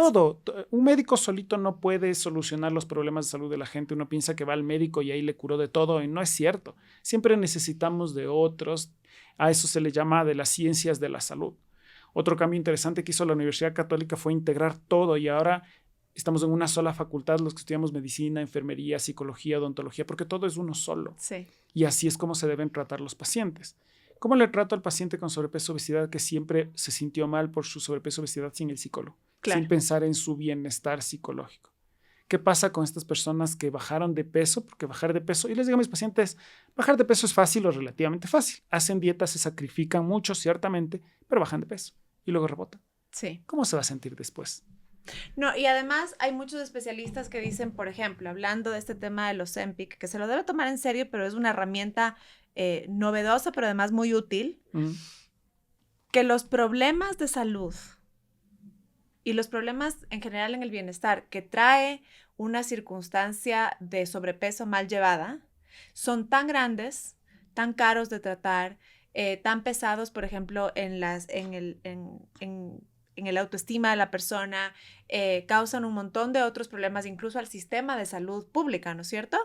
Un médico solito no puede solucionar los problemas de salud de la gente. Uno piensa que va al médico y ahí le curó de todo y no es cierto. Siempre necesitamos de otros. A eso se le llama de las ciencias de la salud. Otro cambio interesante que hizo la Universidad Católica fue integrar todo y ahora estamos en una sola facultad los que estudiamos medicina, enfermería, psicología, odontología, porque todo es uno solo. Sí. Y así es como se deben tratar los pacientes. ¿Cómo le trato al paciente con sobrepeso obesidad que siempre se sintió mal por su sobrepeso obesidad sin el psicólogo? Claro. Sin pensar en su bienestar psicológico. ¿Qué pasa con estas personas que bajaron de peso? Porque bajar de peso, y les digo a mis pacientes, bajar de peso es fácil o relativamente fácil. Hacen dietas, se sacrifican mucho, ciertamente, pero bajan de peso y luego rebotan. Sí. ¿Cómo se va a sentir después? No, y además hay muchos especialistas que dicen, por ejemplo, hablando de este tema de los Ozempic, que se lo debe tomar en serio, pero es una herramienta novedosa, pero además muy útil, que los problemas de salud y los problemas en general en el bienestar que trae una circunstancia de sobrepeso mal llevada son tan grandes, tan caros de tratar, tan pesados, por ejemplo, en el autoestima de la persona, causan un montón de otros problemas, incluso al sistema de salud pública, ¿no es cierto?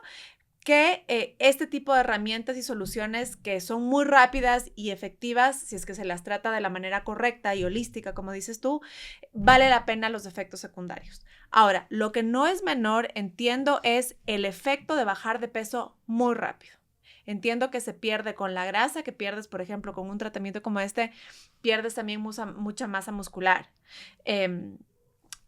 Que este tipo de herramientas y soluciones que son muy rápidas y efectivas, si es que se las trata de la manera correcta y holística, como dices tú, vale la pena los efectos secundarios. Ahora, lo que no es menor, entiendo, es el efecto de bajar de peso muy rápido. Entiendo que se pierde con la grasa, que pierdes, por ejemplo, con un tratamiento como este, pierdes también mucha masa muscular.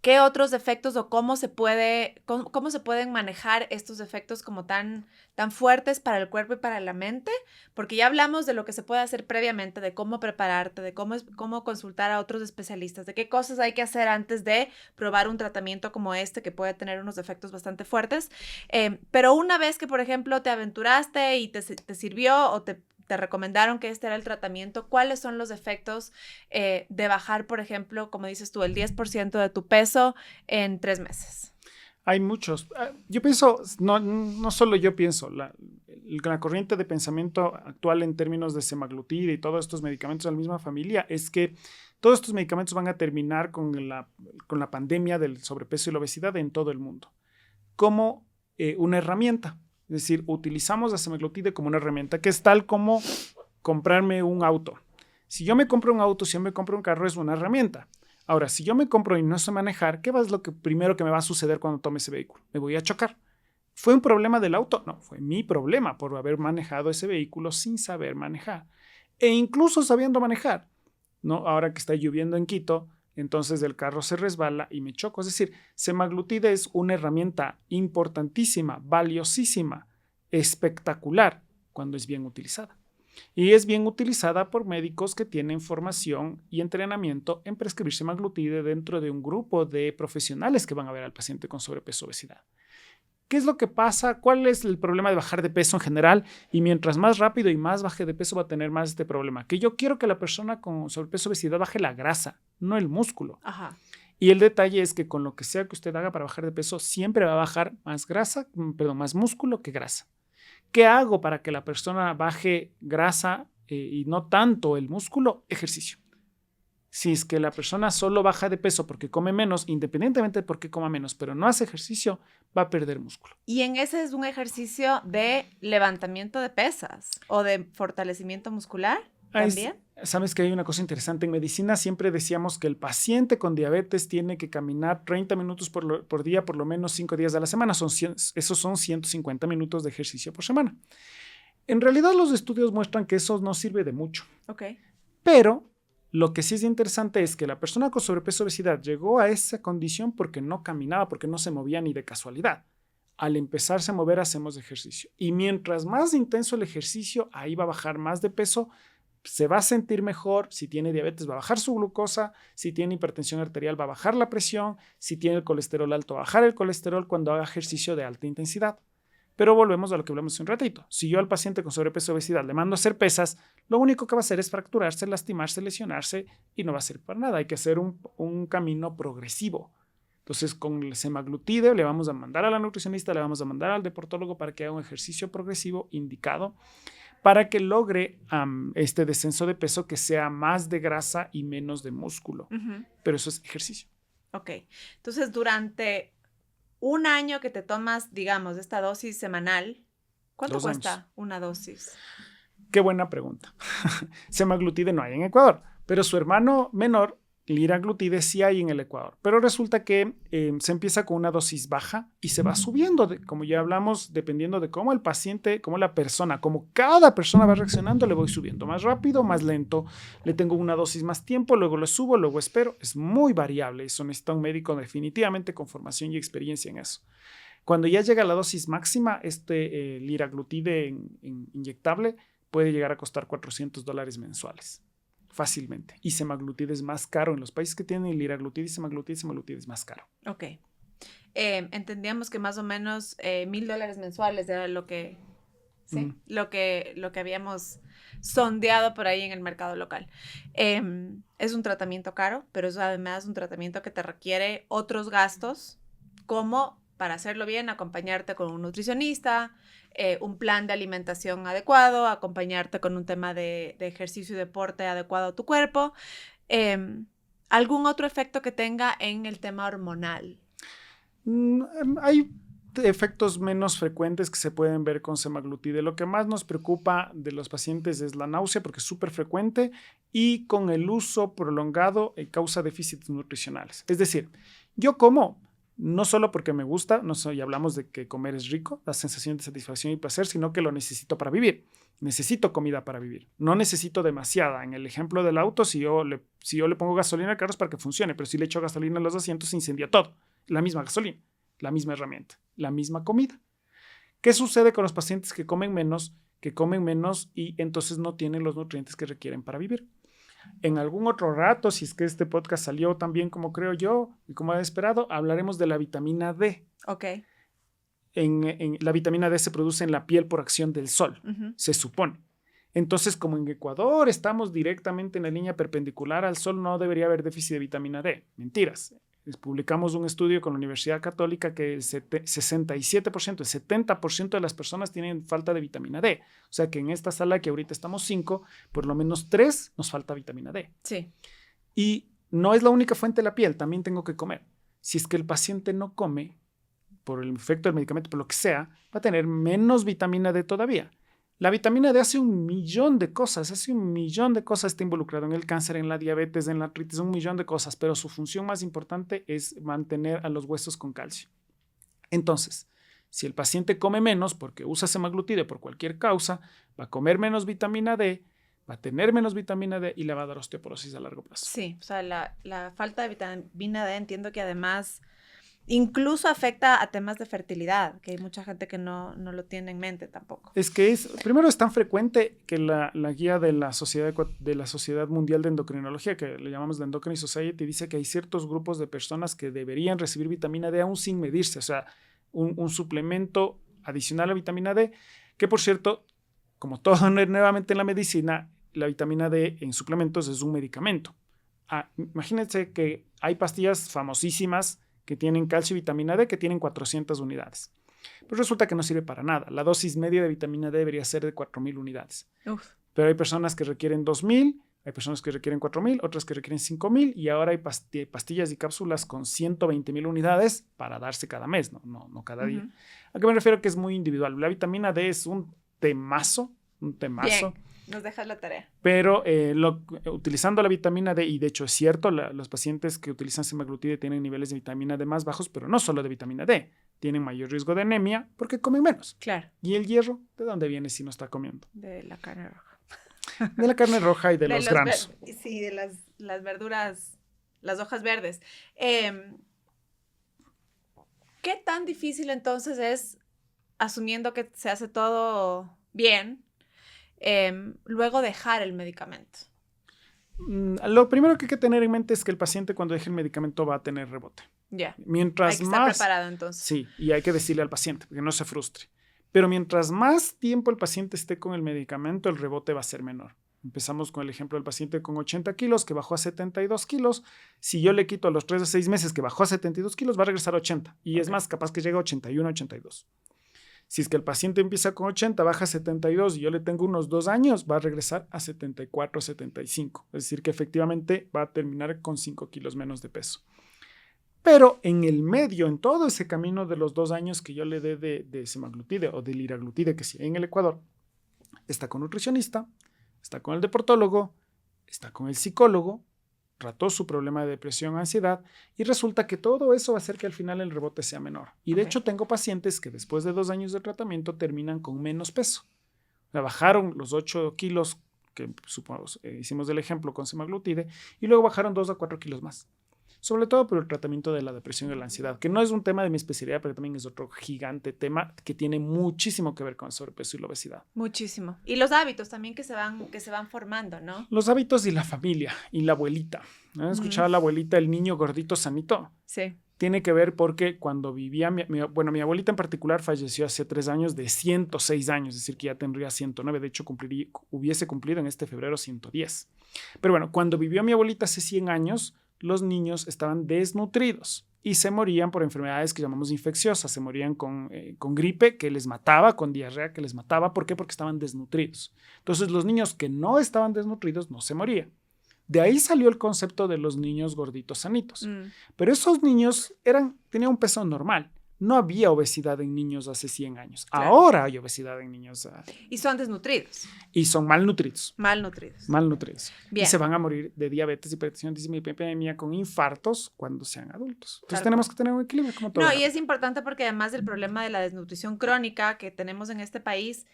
¿Qué otros efectos o cómo se pueden manejar estos efectos como tan fuertes para el cuerpo y para la mente? Porque ya hablamos de lo que se puede hacer previamente, de cómo prepararte, de cómo consultar a otros especialistas, de qué cosas hay que hacer antes de probar un tratamiento como este que puede tener unos efectos bastante fuertes. Pero una vez que, por ejemplo, te aventuraste y te sirvió o te recomendaron que este era el tratamiento, ¿cuáles son los efectos de bajar, por ejemplo, como dices tú, el 10% de tu peso en 3 meses? Hay muchos. Yo pienso, no solo yo pienso, la corriente de pensamiento actual en términos de semaglutida y todos estos medicamentos de la misma familia es que todos estos medicamentos van a terminar con la pandemia del sobrepeso y la obesidad en todo el mundo como una herramienta. Es decir, utilizamos la semaglutida como una herramienta que es tal como comprarme un auto. Si yo me compro un auto, si yo me compro un carro, es una herramienta. Ahora, si yo me compro y no sé manejar, ¿qué es lo primero que me va a suceder cuando tome ese vehículo? Me voy a chocar. ¿Fue un problema del auto? No, fue mi problema por haber manejado ese vehículo sin saber manejar. E incluso sabiendo manejar, ¿no? Ahora que está lloviendo en Quito, entonces el carro se resbala y me choco. Es decir, semaglutida es una herramienta importantísima, valiosísima, espectacular cuando es bien utilizada. Y es bien utilizada por médicos que tienen formación y entrenamiento en prescribir semaglutida dentro de un grupo de profesionales que van a ver al paciente con sobrepeso o obesidad. ¿Qué es lo que pasa? ¿Cuál es el problema de bajar de peso en general? Y mientras más rápido y más baje de peso va a tener más este problema. Que yo quiero que la persona con sobrepeso o obesidad baje la grasa, no el músculo. Ajá. Y el detalle es que con lo que sea que usted haga para bajar de peso, siempre va a bajar más músculo que grasa. ¿Qué hago para que la persona baje grasa y no tanto el músculo, ejercicio. Si es que la persona solo baja de peso porque come menos, independientemente de por qué coma menos, pero no hace ejercicio, va a perder músculo. Y en ese es un ejercicio de levantamiento de pesas o de fortalecimiento muscular también. Sabes que hay una cosa interesante. En medicina siempre decíamos que el paciente con diabetes tiene que caminar 30 minutos por día, por lo menos 5 días a la semana. Esos son 150 minutos de ejercicio por semana. En realidad los estudios muestran que eso no sirve de mucho. Ok. Pero lo que sí es interesante es que la persona con sobrepeso o obesidad llegó a esa condición porque no caminaba, porque no se movía ni de casualidad. Al empezarse a mover hacemos ejercicio. Y mientras más intenso el ejercicio, ahí va a bajar más de peso, se va a sentir mejor. Si tiene diabetes va a bajar su glucosa, si tiene hipertensión arterial va a bajar la presión, si tiene el colesterol alto va a bajar el colesterol cuando haga ejercicio de alta intensidad. Pero volvemos a lo que hablamos hace un ratito. Si yo al paciente con sobrepeso o obesidad le mando a hacer pesas, lo único que va a hacer es fracturarse, lastimarse, lesionarse y no va a servir para nada. Hay que hacer un camino progresivo. Entonces, con el semaglutide le vamos a mandar a la nutricionista, le vamos a mandar al deportólogo para que haga un ejercicio progresivo indicado para que logre este descenso de peso que sea más de grasa y menos de músculo. Pero eso es ejercicio. Ok. Entonces, durante un año que te tomas, digamos, esta dosis semanal, ¿cuánto 2 cuesta años. una dosis? Qué buena pregunta. Semaglutide no hay en Ecuador, pero su hermano menor, liraglutide, sí hay en el Ecuador. Pero resulta que se empieza con una dosis baja y se va subiendo, como ya hablamos, dependiendo de cómo el paciente, cómo la persona, como cada persona va reaccionando, le voy subiendo más rápido, más lento. Le tengo una dosis más tiempo, luego lo subo, luego espero. Es muy variable. Eso necesita un médico definitivamente con formación y experiencia en eso. Cuando ya llega a la dosis máxima, liraglutide inyectable puede llegar a costar $400 mensuales. Fácilmente. Y semaglutide es más caro. En los países que tienen liraglutide y semaglutide es más caro. Ok. Entendíamos que más o menos $1,000 mensuales era lo que, ¿sí? Lo que habíamos sondeado por ahí en el mercado local. Es un tratamiento caro, pero es además un tratamiento que te requiere otros gastos, como, para hacerlo bien, acompañarte con un nutricionista, un plan de alimentación adecuado, acompañarte con un tema de ejercicio y deporte adecuado a tu cuerpo. ¿Algún otro efecto que tenga en el tema hormonal? Hay efectos menos frecuentes que se pueden ver con semaglutide. Lo que más nos preocupa de los pacientes es la náusea, porque es súper frecuente, y con el uso prolongado causa déficits nutricionales. Es decir, yo como no solo porque me gusta, y hablamos de que comer es rico, la sensación de satisfacción y placer, sino que lo necesito para vivir. Necesito comida para vivir. No necesito demasiada. En el ejemplo del auto, si yo le pongo gasolina al carro es para que funcione, pero si le echo gasolina a los asientos se incendia todo. La misma gasolina, la misma herramienta, la misma comida. ¿Qué sucede con los pacientes que comen menos y entonces no tienen los nutrientes que requieren para vivir? En algún otro rato, si es que este podcast salió tan bien como creo yo y como he esperado, hablaremos de la vitamina D. Ok. La vitamina D se produce en la piel por acción del sol, se supone. Entonces, como en Ecuador estamos directamente en la línea perpendicular al sol, no debería haber déficit de vitamina D. Mentiras. Publicamos un estudio con la Universidad Católica que el 67%, el 70% de las personas tienen falta de vitamina D. O sea que en esta sala que ahorita estamos 5, por lo menos 3 nos falta vitamina D. Sí. Y no es la única fuente de la piel, también tengo que comer. Si es que el paciente no come, por el efecto del medicamento, por lo que sea, va a tener menos vitamina D todavía. La vitamina D hace un millón de cosas, está involucrado en el cáncer, en la diabetes, en la artritis, un millón de cosas, pero su función más importante es mantener a los huesos con calcio. Entonces, si el paciente come menos porque usa semaglutide por cualquier causa, va a comer menos vitamina D, va a tener menos vitamina D y le va a dar osteoporosis a largo plazo. Sí, o sea, la falta de vitamina D entiendo que además incluso afecta a temas de fertilidad, que hay mucha gente que no lo tiene en mente tampoco. Es que primero es tan frecuente que la guía de la Sociedad Mundial de Endocrinología, que le llamamos la Endocrine Society, dice que hay ciertos grupos de personas que deberían recibir vitamina D aún sin medirse, o sea, un suplemento adicional a vitamina D, que por cierto, como todo nuevamente en la medicina, la vitamina D en suplementos es un medicamento. Imagínense que hay pastillas famosísimas que tienen calcio y vitamina D, que tienen 400 unidades. Pues resulta que no sirve para nada. La dosis media de vitamina D debería ser de 4,000 unidades. Uf. Pero hay personas que requieren 2.000, hay personas que requieren 4.000, otras que requieren 5.000 y ahora hay pastillas y cápsulas con 120.000 unidades para darse cada mes, no cada día. ¿A qué me refiero? Que es muy individual. La vitamina D es un temazo. Bien, nos dejas la tarea. Pero utilizando la vitamina D, y de hecho es cierto, los pacientes que utilizan semaglutide tienen niveles de vitamina D más bajos, pero no solo de vitamina D, tienen mayor riesgo de anemia porque comen menos. Claro. ¿Y el hierro? ¿De dónde viene si no está comiendo? De la carne roja. De la carne roja y de los granos. Sí, de las verduras, las hojas verdes. ¿Qué tan difícil entonces es, asumiendo que se hace todo bien, luego dejar el medicamento? Lo primero que hay que tener en mente es que el paciente cuando deje el medicamento va a tener rebote. Ya. Mientras hay que más, estar preparado entonces. Sí, y hay que decirle al paciente porque no se frustre. Pero mientras más tiempo el paciente esté con el medicamento, el rebote va a ser menor. Empezamos con el ejemplo del paciente con 80 kilos que bajó a 72 kilos. Si yo le quito a los 3 a 6 meses que bajó a 72 kilos, va a regresar a 80. Y es más, capaz que llegue a 81, 82. Si es que el paciente empieza con 80, baja a 72 y yo le tengo unos 2 años, va a regresar a 74, 75. Es decir, que efectivamente va a terminar con 5 kilos menos de peso. Pero en el medio, en todo ese camino de los 2 años que yo le dé de semaglutide o de liraglutide, que sí hay en el Ecuador, está con nutricionista, está con el deportólogo, está con el psicólogo, trató su problema de depresión, ansiedad, y resulta que todo eso va a hacer que al final el rebote sea menor. Y de hecho tengo pacientes que después de 2 años de tratamiento terminan con menos peso. O sea, bajaron los 8 kilos que supongamos, hicimos del ejemplo con semaglutide, y luego bajaron 2 a 4 kilos más. Sobre todo por el tratamiento de la depresión y la ansiedad, que no es un tema de mi especialidad, pero también es otro gigante tema que tiene muchísimo que ver con el sobrepeso y la obesidad. Muchísimo. Y los hábitos también que se van formando, ¿no? Los hábitos y la familia y la abuelita. ¿No? ¿Escuchaba la abuelita, el niño gordito sanito? Sí. Tiene que ver porque cuando vivía, mi abuelita en particular falleció hace 3 años de 106 años, es decir, que ya tendría 109, de hecho hubiese cumplido en este febrero 110. Pero bueno, cuando vivió mi abuelita hace 100 años, los niños estaban desnutridos y se morían por enfermedades que llamamos infecciosas. Se morían con gripe que les mataba, con diarrea que les mataba. ¿Por qué? Porque estaban desnutridos. Entonces, los niños que no estaban desnutridos no se morían. De ahí salió el concepto de los niños gorditos sanitos. Pero esos niños tenían un peso normal. No había obesidad en niños hace 100 años. Claro. Ahora hay obesidad en niños. Y son desnutridos. Y son malnutridos. Malnutridos. Bien. Y se van a morir de diabetes, hipertensión, dislipidemia con infartos cuando sean adultos. Entonces tenemos que tener un equilibrio como todo. No, y es importante porque además del problema de la desnutrición crónica que tenemos en este país,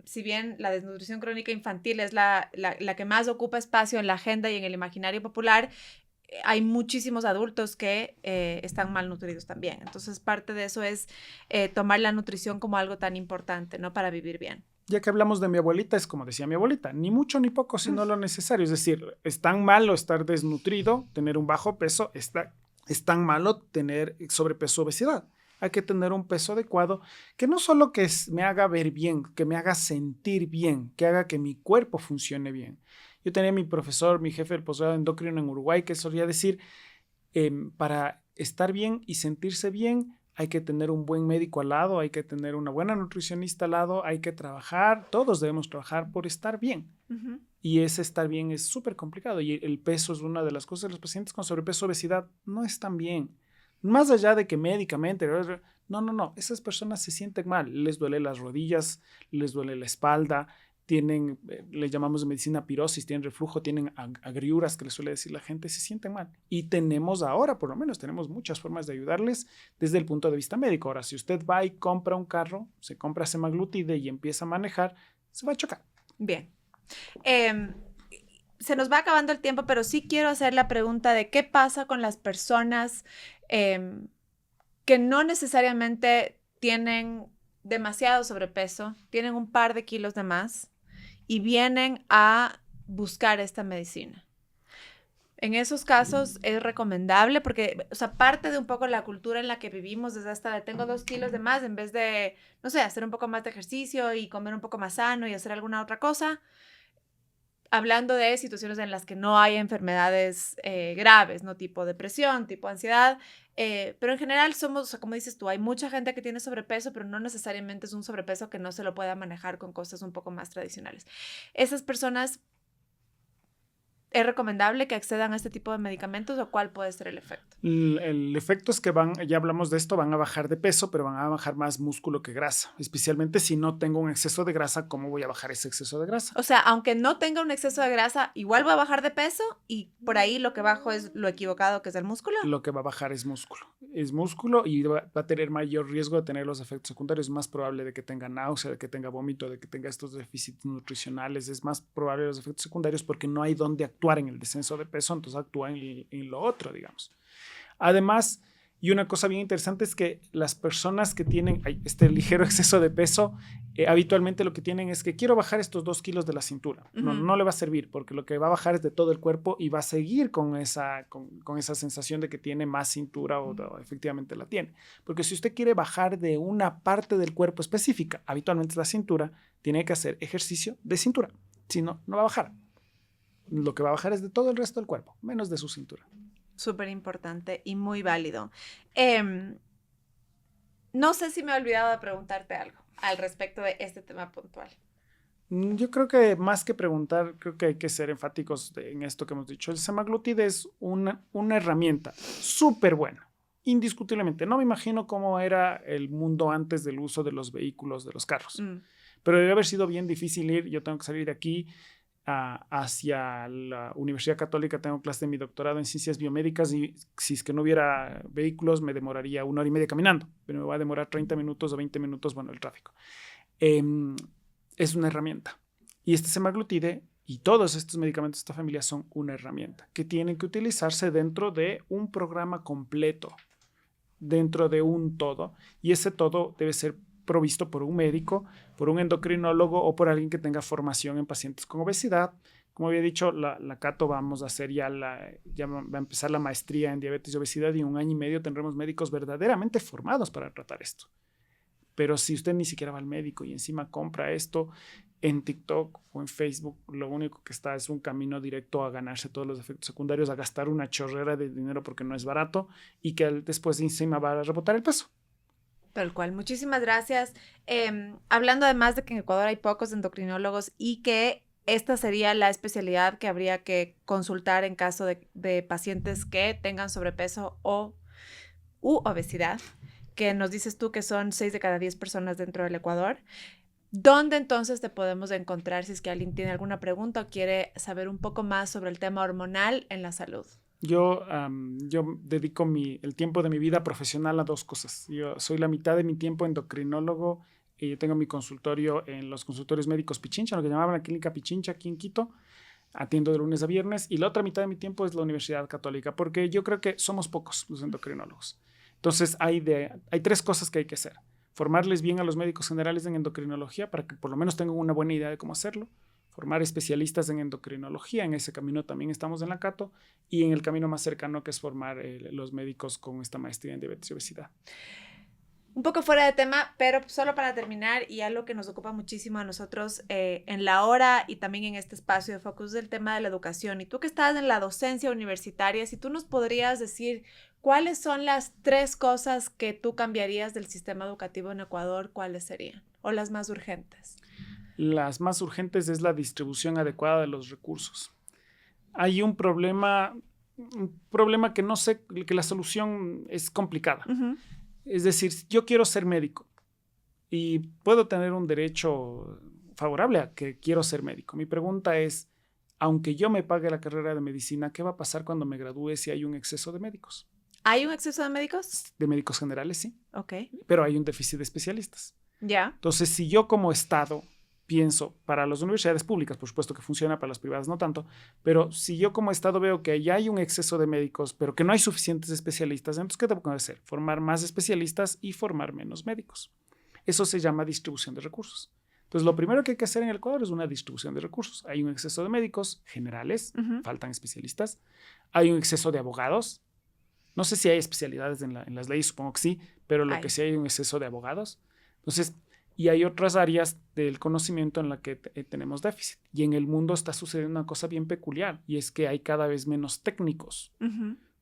si bien la desnutrición crónica infantil es la que más ocupa espacio en la agenda y en el imaginario popular, hay muchísimos adultos que están malnutridos también. Entonces, parte de eso es tomar la nutrición como algo tan importante, ¿no? Para vivir bien. Ya que hablamos de mi abuelita, es como decía mi abuelita, ni mucho ni poco, sino lo necesario. Es decir, es tan malo estar desnutrido, tener un bajo peso, es tan malo tener sobrepeso, obesidad. Hay que tener un peso adecuado que no solo que me haga ver bien, que me haga sentir bien, que haga que mi cuerpo funcione bien. Yo tenía mi profesor, mi jefe del posgrado endocrino en Uruguay, que solía decir, para estar bien y sentirse bien, hay que tener un buen médico al lado, hay que tener una buena nutricionista al lado, hay que trabajar, todos debemos trabajar por estar bien. Y ese estar bien es súper complicado y el peso es una de las cosas. Los pacientes con sobrepeso, obesidad no están bien. Más allá de que médicamente, no, esas personas se sienten mal, les duele las rodillas, les duele la espalda, tienen, le llamamos de medicina pirosis, tienen reflujo, tienen agriuras que les suele decir la gente, se sienten mal. Y tenemos ahora, por lo menos, tenemos muchas formas de ayudarles desde el punto de vista médico. Ahora, si usted va y compra un carro, se compra semaglutide y empieza a manejar, se va a chocar. Bien. Se nos va acabando el tiempo, pero sí quiero hacer la pregunta de qué pasa con las personas que no necesariamente tienen demasiado sobrepeso, tienen un par de kilos de más y vienen a buscar esta medicina. En esos casos es recomendable porque, o sea, parte de un poco la cultura en la que vivimos es hasta de tengo 2 kilos de más en vez de, no sé, hacer un poco más de ejercicio y comer un poco más sano y hacer alguna otra cosa. Hablando de situaciones en las que no hay enfermedades graves, ¿no? Tipo depresión, tipo ansiedad, Pero en general somos, o sea, como dices tú, hay mucha gente que tiene sobrepeso, pero no necesariamente es un sobrepeso que no se lo pueda manejar con cosas un poco más tradicionales. Esas personas, ¿es recomendable que accedan a este tipo de medicamentos o cuál puede ser el efecto? El efecto es que ya hablamos de esto, van a bajar de peso, pero van a bajar más músculo que grasa. Especialmente si no tengo un exceso de grasa, ¿cómo voy a bajar ese exceso de grasa? O sea, aunque no tenga un exceso de grasa, igual va a bajar de peso y por ahí lo que bajo es lo equivocado que es el músculo. Lo que va a bajar es músculo. Es músculo y va a tener mayor riesgo de tener los efectos secundarios. Es más probable de que tenga náusea, de que tenga vómito, de que tenga estos déficits nutricionales. Es más probable los efectos secundarios porque no hay dónde actuar en el descenso de peso, entonces actúa en lo otro, digamos. Además, y una cosa bien interesante es que las personas que tienen este ligero exceso de peso, habitualmente lo que tienen es que quiero bajar estos 2 kilos de la cintura. No le va a servir porque lo que va a bajar es de todo el cuerpo y va a seguir con esa sensación de que tiene más cintura o efectivamente la tiene. Porque si usted quiere bajar de una parte del cuerpo específica, habitualmente es la cintura, tiene que hacer ejercicio de cintura. Si no, no va a bajar. Lo que va a bajar es de todo el resto del cuerpo, menos de su cintura. Súper importante y muy válido. No sé si me he olvidado de preguntarte algo al respecto de este tema puntual. Yo creo que más que preguntar, creo que hay que ser enfáticos en esto que hemos dicho. El semaglutide es una herramienta súper buena, indiscutiblemente. No me imagino cómo era el mundo antes del uso de los vehículos, de los carros. Pero debe haber sido bien difícil ir. Yo tengo que salir de aquí hacia la Universidad Católica, tengo clase de mi doctorado en ciencias biomédicas y si es que no hubiera vehículos me demoraría 1 hora y media caminando, pero me va a demorar 30 minutos o 20 minutos, bueno, el tráfico. Es una herramienta y este semaglutide y todos estos medicamentos de esta familia son una herramienta que tienen que utilizarse dentro de un programa completo, dentro de un todo, y ese todo debe ser provisto por un médico, por un endocrinólogo o por alguien que tenga formación en pacientes con obesidad. Como había dicho, la Cato vamos a hacer ya va a empezar la maestría en diabetes y obesidad y en 1 año y medio tendremos médicos verdaderamente formados para tratar esto. Pero si usted ni siquiera va al médico y encima compra esto en TikTok o en Facebook, lo único que está es un camino directo a ganarse todos los efectos secundarios, a gastar una chorrera de dinero porque no es barato y que después encima va a rebotar el peso. Tal cual. Muchísimas gracias. Hablando además de que en Ecuador hay pocos endocrinólogos y que esta sería la especialidad que habría que consultar en caso de pacientes que tengan sobrepeso u obesidad, que nos dices tú que son 6 de cada 10 personas dentro del Ecuador. ¿Dónde entonces te podemos encontrar si es que alguien tiene alguna pregunta o quiere saber un poco más sobre el tema hormonal en la salud? Yo dedico el tiempo de mi vida profesional a 2 cosas. Yo soy la mitad de mi tiempo endocrinólogo y yo tengo mi consultorio en los consultorios médicos Pichincha, lo que llamaban la clínica Pichincha aquí en Quito. Atiendo de lunes a viernes y la otra mitad de mi tiempo es la Universidad Católica, porque yo creo que somos pocos los endocrinólogos. Entonces hay 3 cosas que hay que hacer. Formarles bien a los médicos generales en endocrinología para que por lo menos tengan una buena idea de cómo hacerlo. Formar especialistas en endocrinología, en ese camino también estamos en la Cato, y en el camino más cercano que es formar los médicos con esta maestría en diabetes y obesidad. Un poco fuera de tema, pero solo para terminar y algo que nos ocupa muchísimo a nosotros en la hora y también en este espacio de focus del tema de la educación. Y tú que estás en la docencia universitaria, si tú nos podrías decir cuáles son las 3 cosas que tú cambiarías del sistema educativo en Ecuador, ¿cuáles serían? O las más urgentes. Las más urgentes es la distribución adecuada de los recursos. Hay un problema que no sé, que la solución es complicada. Es decir, yo quiero ser médico y puedo tener un derecho favorable a que quiero ser médico. Mi pregunta es, aunque yo me pague la carrera de medicina, ¿qué va a pasar cuando me gradúe si hay un exceso de médicos? ¿Hay un exceso de médicos? De médicos generales, sí. Ok. Pero hay un déficit de especialistas. Ya. Entonces, si yo como Estado pienso, para las universidades públicas, por supuesto que funciona, para las privadas no tanto, pero si yo como Estado veo que ya hay un exceso de médicos, pero que no hay suficientes especialistas, entonces, ¿qué tengo que hacer? Formar más especialistas y formar menos médicos. Eso se llama distribución de recursos. Entonces, lo primero que hay que hacer en el Ecuador es una distribución de recursos. Hay un exceso de médicos generales, faltan especialistas. Hay un exceso de abogados. No sé si hay especialidades en las leyes, supongo que sí, pero lo que sí hay un exceso de abogados. Entonces, y hay otras áreas del conocimiento en la que tenemos déficit. Y en el mundo está sucediendo una cosa bien peculiar, y es que hay cada vez menos técnicos.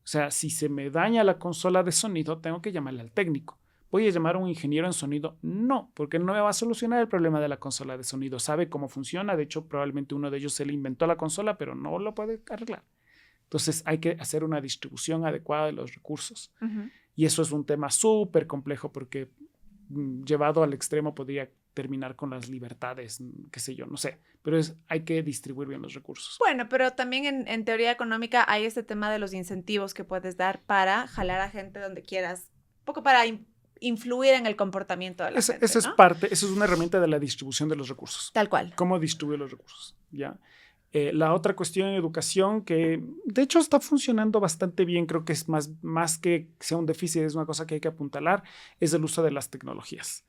O sea, si se me daña la consola de sonido, tengo que llamarle al técnico. ¿Voy a llamar a un ingeniero en sonido? No, porque no me va a solucionar el problema de la consola de sonido. Sabe cómo funciona. De hecho, probablemente uno de ellos se le inventó la consola, pero no lo puede arreglar. Entonces, hay que hacer una distribución adecuada de los recursos. Y eso es un tema súper complejo porque llevado al extremo podría terminar con las libertades, qué sé yo, no sé. Pero hay que distribuir bien los recursos. Bueno, pero también en teoría económica hay este tema de los incentivos que puedes dar para jalar a gente donde quieras, un poco para influir en el comportamiento de la gente, Esa ¿no? es parte, eso es una herramienta de la distribución de los recursos. Tal cual. ¿Cómo distribuir los recursos? ¿Ya? La otra cuestión en educación que de hecho está funcionando bastante bien, creo que es más que sea un déficit, es una cosa que hay que apuntalar, es el uso de las tecnologías.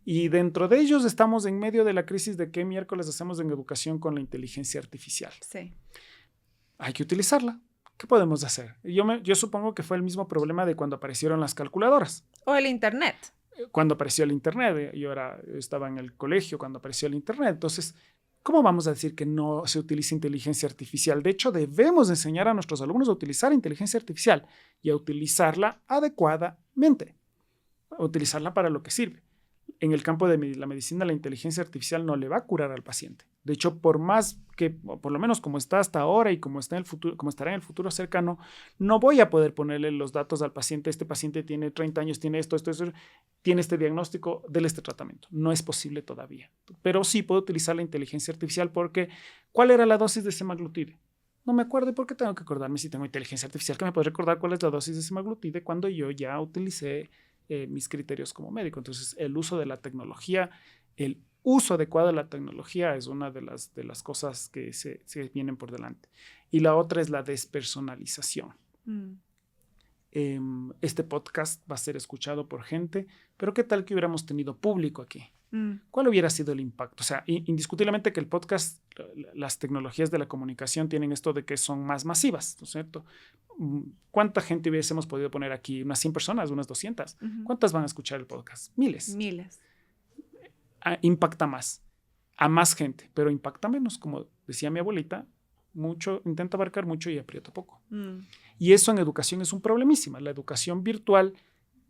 Y dentro de ellos estamos en medio de la crisis de qué miércoles hacemos en educación con la inteligencia artificial. Sí. Hay que utilizarla. ¿Qué podemos hacer? Yo supongo que fue el mismo problema de cuando aparecieron las calculadoras. O el internet. Cuando apareció el internet, yo estaba en el colegio cuando apareció el internet, entonces ¿cómo vamos a decir que no se utiliza inteligencia artificial? De hecho, debemos enseñar a nuestros alumnos a utilizar inteligencia artificial y a utilizarla adecuadamente, a utilizarla para lo que sirve. En el campo de la medicina, la inteligencia artificial no le va a curar al paciente. De hecho, por más que, por lo menos como está hasta ahora y como está en el futuro, como estará en el futuro cercano, no voy a poder ponerle los datos al paciente. Este paciente tiene 30 años, tiene esto, tiene este diagnóstico, déle este tratamiento. No es posible todavía. Pero sí puedo utilizar la inteligencia artificial porque ¿cuál era la dosis de semaglutide? No me acuerdo por qué tengo que acordarme si tengo inteligencia artificial que me puede recordar cuál es la dosis de semaglutide cuando yo ya utilicé mis criterios como médico. Entonces, el uso de la tecnología, el uso adecuado de la tecnología es una de las cosas que se vienen por delante. Y la otra es la despersonalización. Este podcast va a ser escuchado por gente, pero ¿qué tal que hubiéramos tenido público aquí? ¿Cuál hubiera sido el impacto? O sea, indiscutiblemente que el podcast, las tecnologías de la comunicación tienen esto de que son más masivas, ¿no es cierto? ¿Cuánta gente hubiésemos podido poner aquí? Unas 100 personas, unas 200. ¿Cuántas van a escuchar el podcast? Miles. Impacta más, a más gente, pero impacta menos, como decía mi abuelita, mucho, intenta abarcar mucho y aprieta poco. Y eso en educación es un problemísima. La educación virtual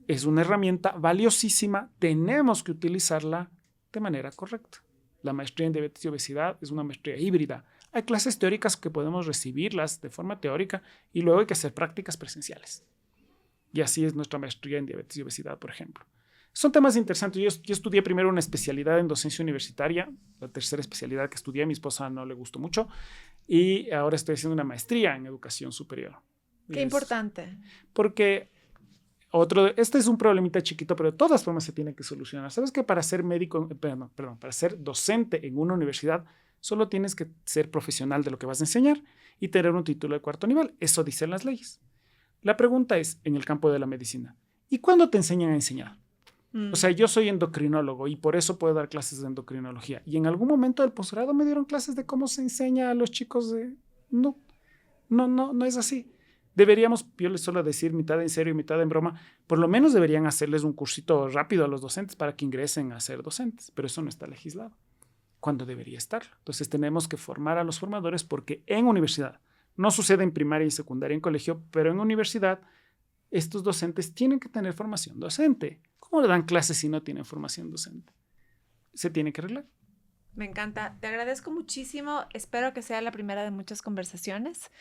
es una herramienta valiosísima, tenemos que utilizarla de manera correcta. La maestría en diabetes y obesidad es una maestría híbrida. Hay clases teóricas que podemos recibirlas de forma teórica y luego hay que hacer prácticas presenciales. Y así es nuestra maestría en diabetes y obesidad, por ejemplo. Son temas interesantes. Yo estudié primero una especialidad en docencia universitaria, la tercera especialidad que estudié, a mi esposa no le gustó mucho, y ahora estoy haciendo una maestría en educación superior. Qué importante. Porque este es un problemita chiquito, pero de todas formas se tiene que solucionar. ¿Sabes que para ser médico, para ser docente en una universidad, solo tienes que ser profesional de lo que vas a enseñar y tener un título de 4º nivel? Eso dicen las leyes. La pregunta es, en el campo de la medicina, ¿y cuándo te enseñan a enseñar? O sea, yo soy endocrinólogo y por eso puedo dar clases de endocrinología. Y en algún momento del posgrado me dieron clases de cómo se enseña a los chicos de... No es así. Deberíamos, yo les suelo decir mitad en serio y mitad en broma, por lo menos deberían hacerles un cursito rápido a los docentes para que ingresen a ser docentes, pero eso no está legislado, cuando debería estarlo. Entonces tenemos que formar a los formadores porque en universidad, no sucede en primaria y secundaria en colegio, pero en universidad estos docentes tienen que tener formación docente. ¿Cómo le dan clases si no tienen formación docente? Se tiene que arreglar. Me encanta. Te agradezco muchísimo. Espero que sea la primera de muchas conversaciones.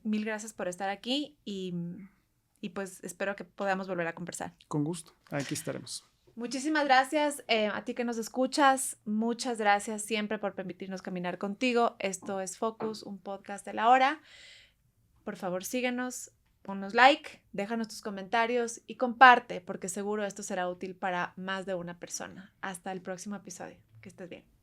Mil gracias por estar aquí y pues espero que podamos volver a conversar. Con gusto. Aquí estaremos. Muchísimas gracias a ti que nos escuchas. Muchas gracias siempre por permitirnos caminar contigo. Esto es Focus, un podcast de la hora. Por favor, síguenos, ponnos like, déjanos tus comentarios y comparte porque seguro esto será útil para más de una persona. Hasta el próximo episodio. Que estés bien.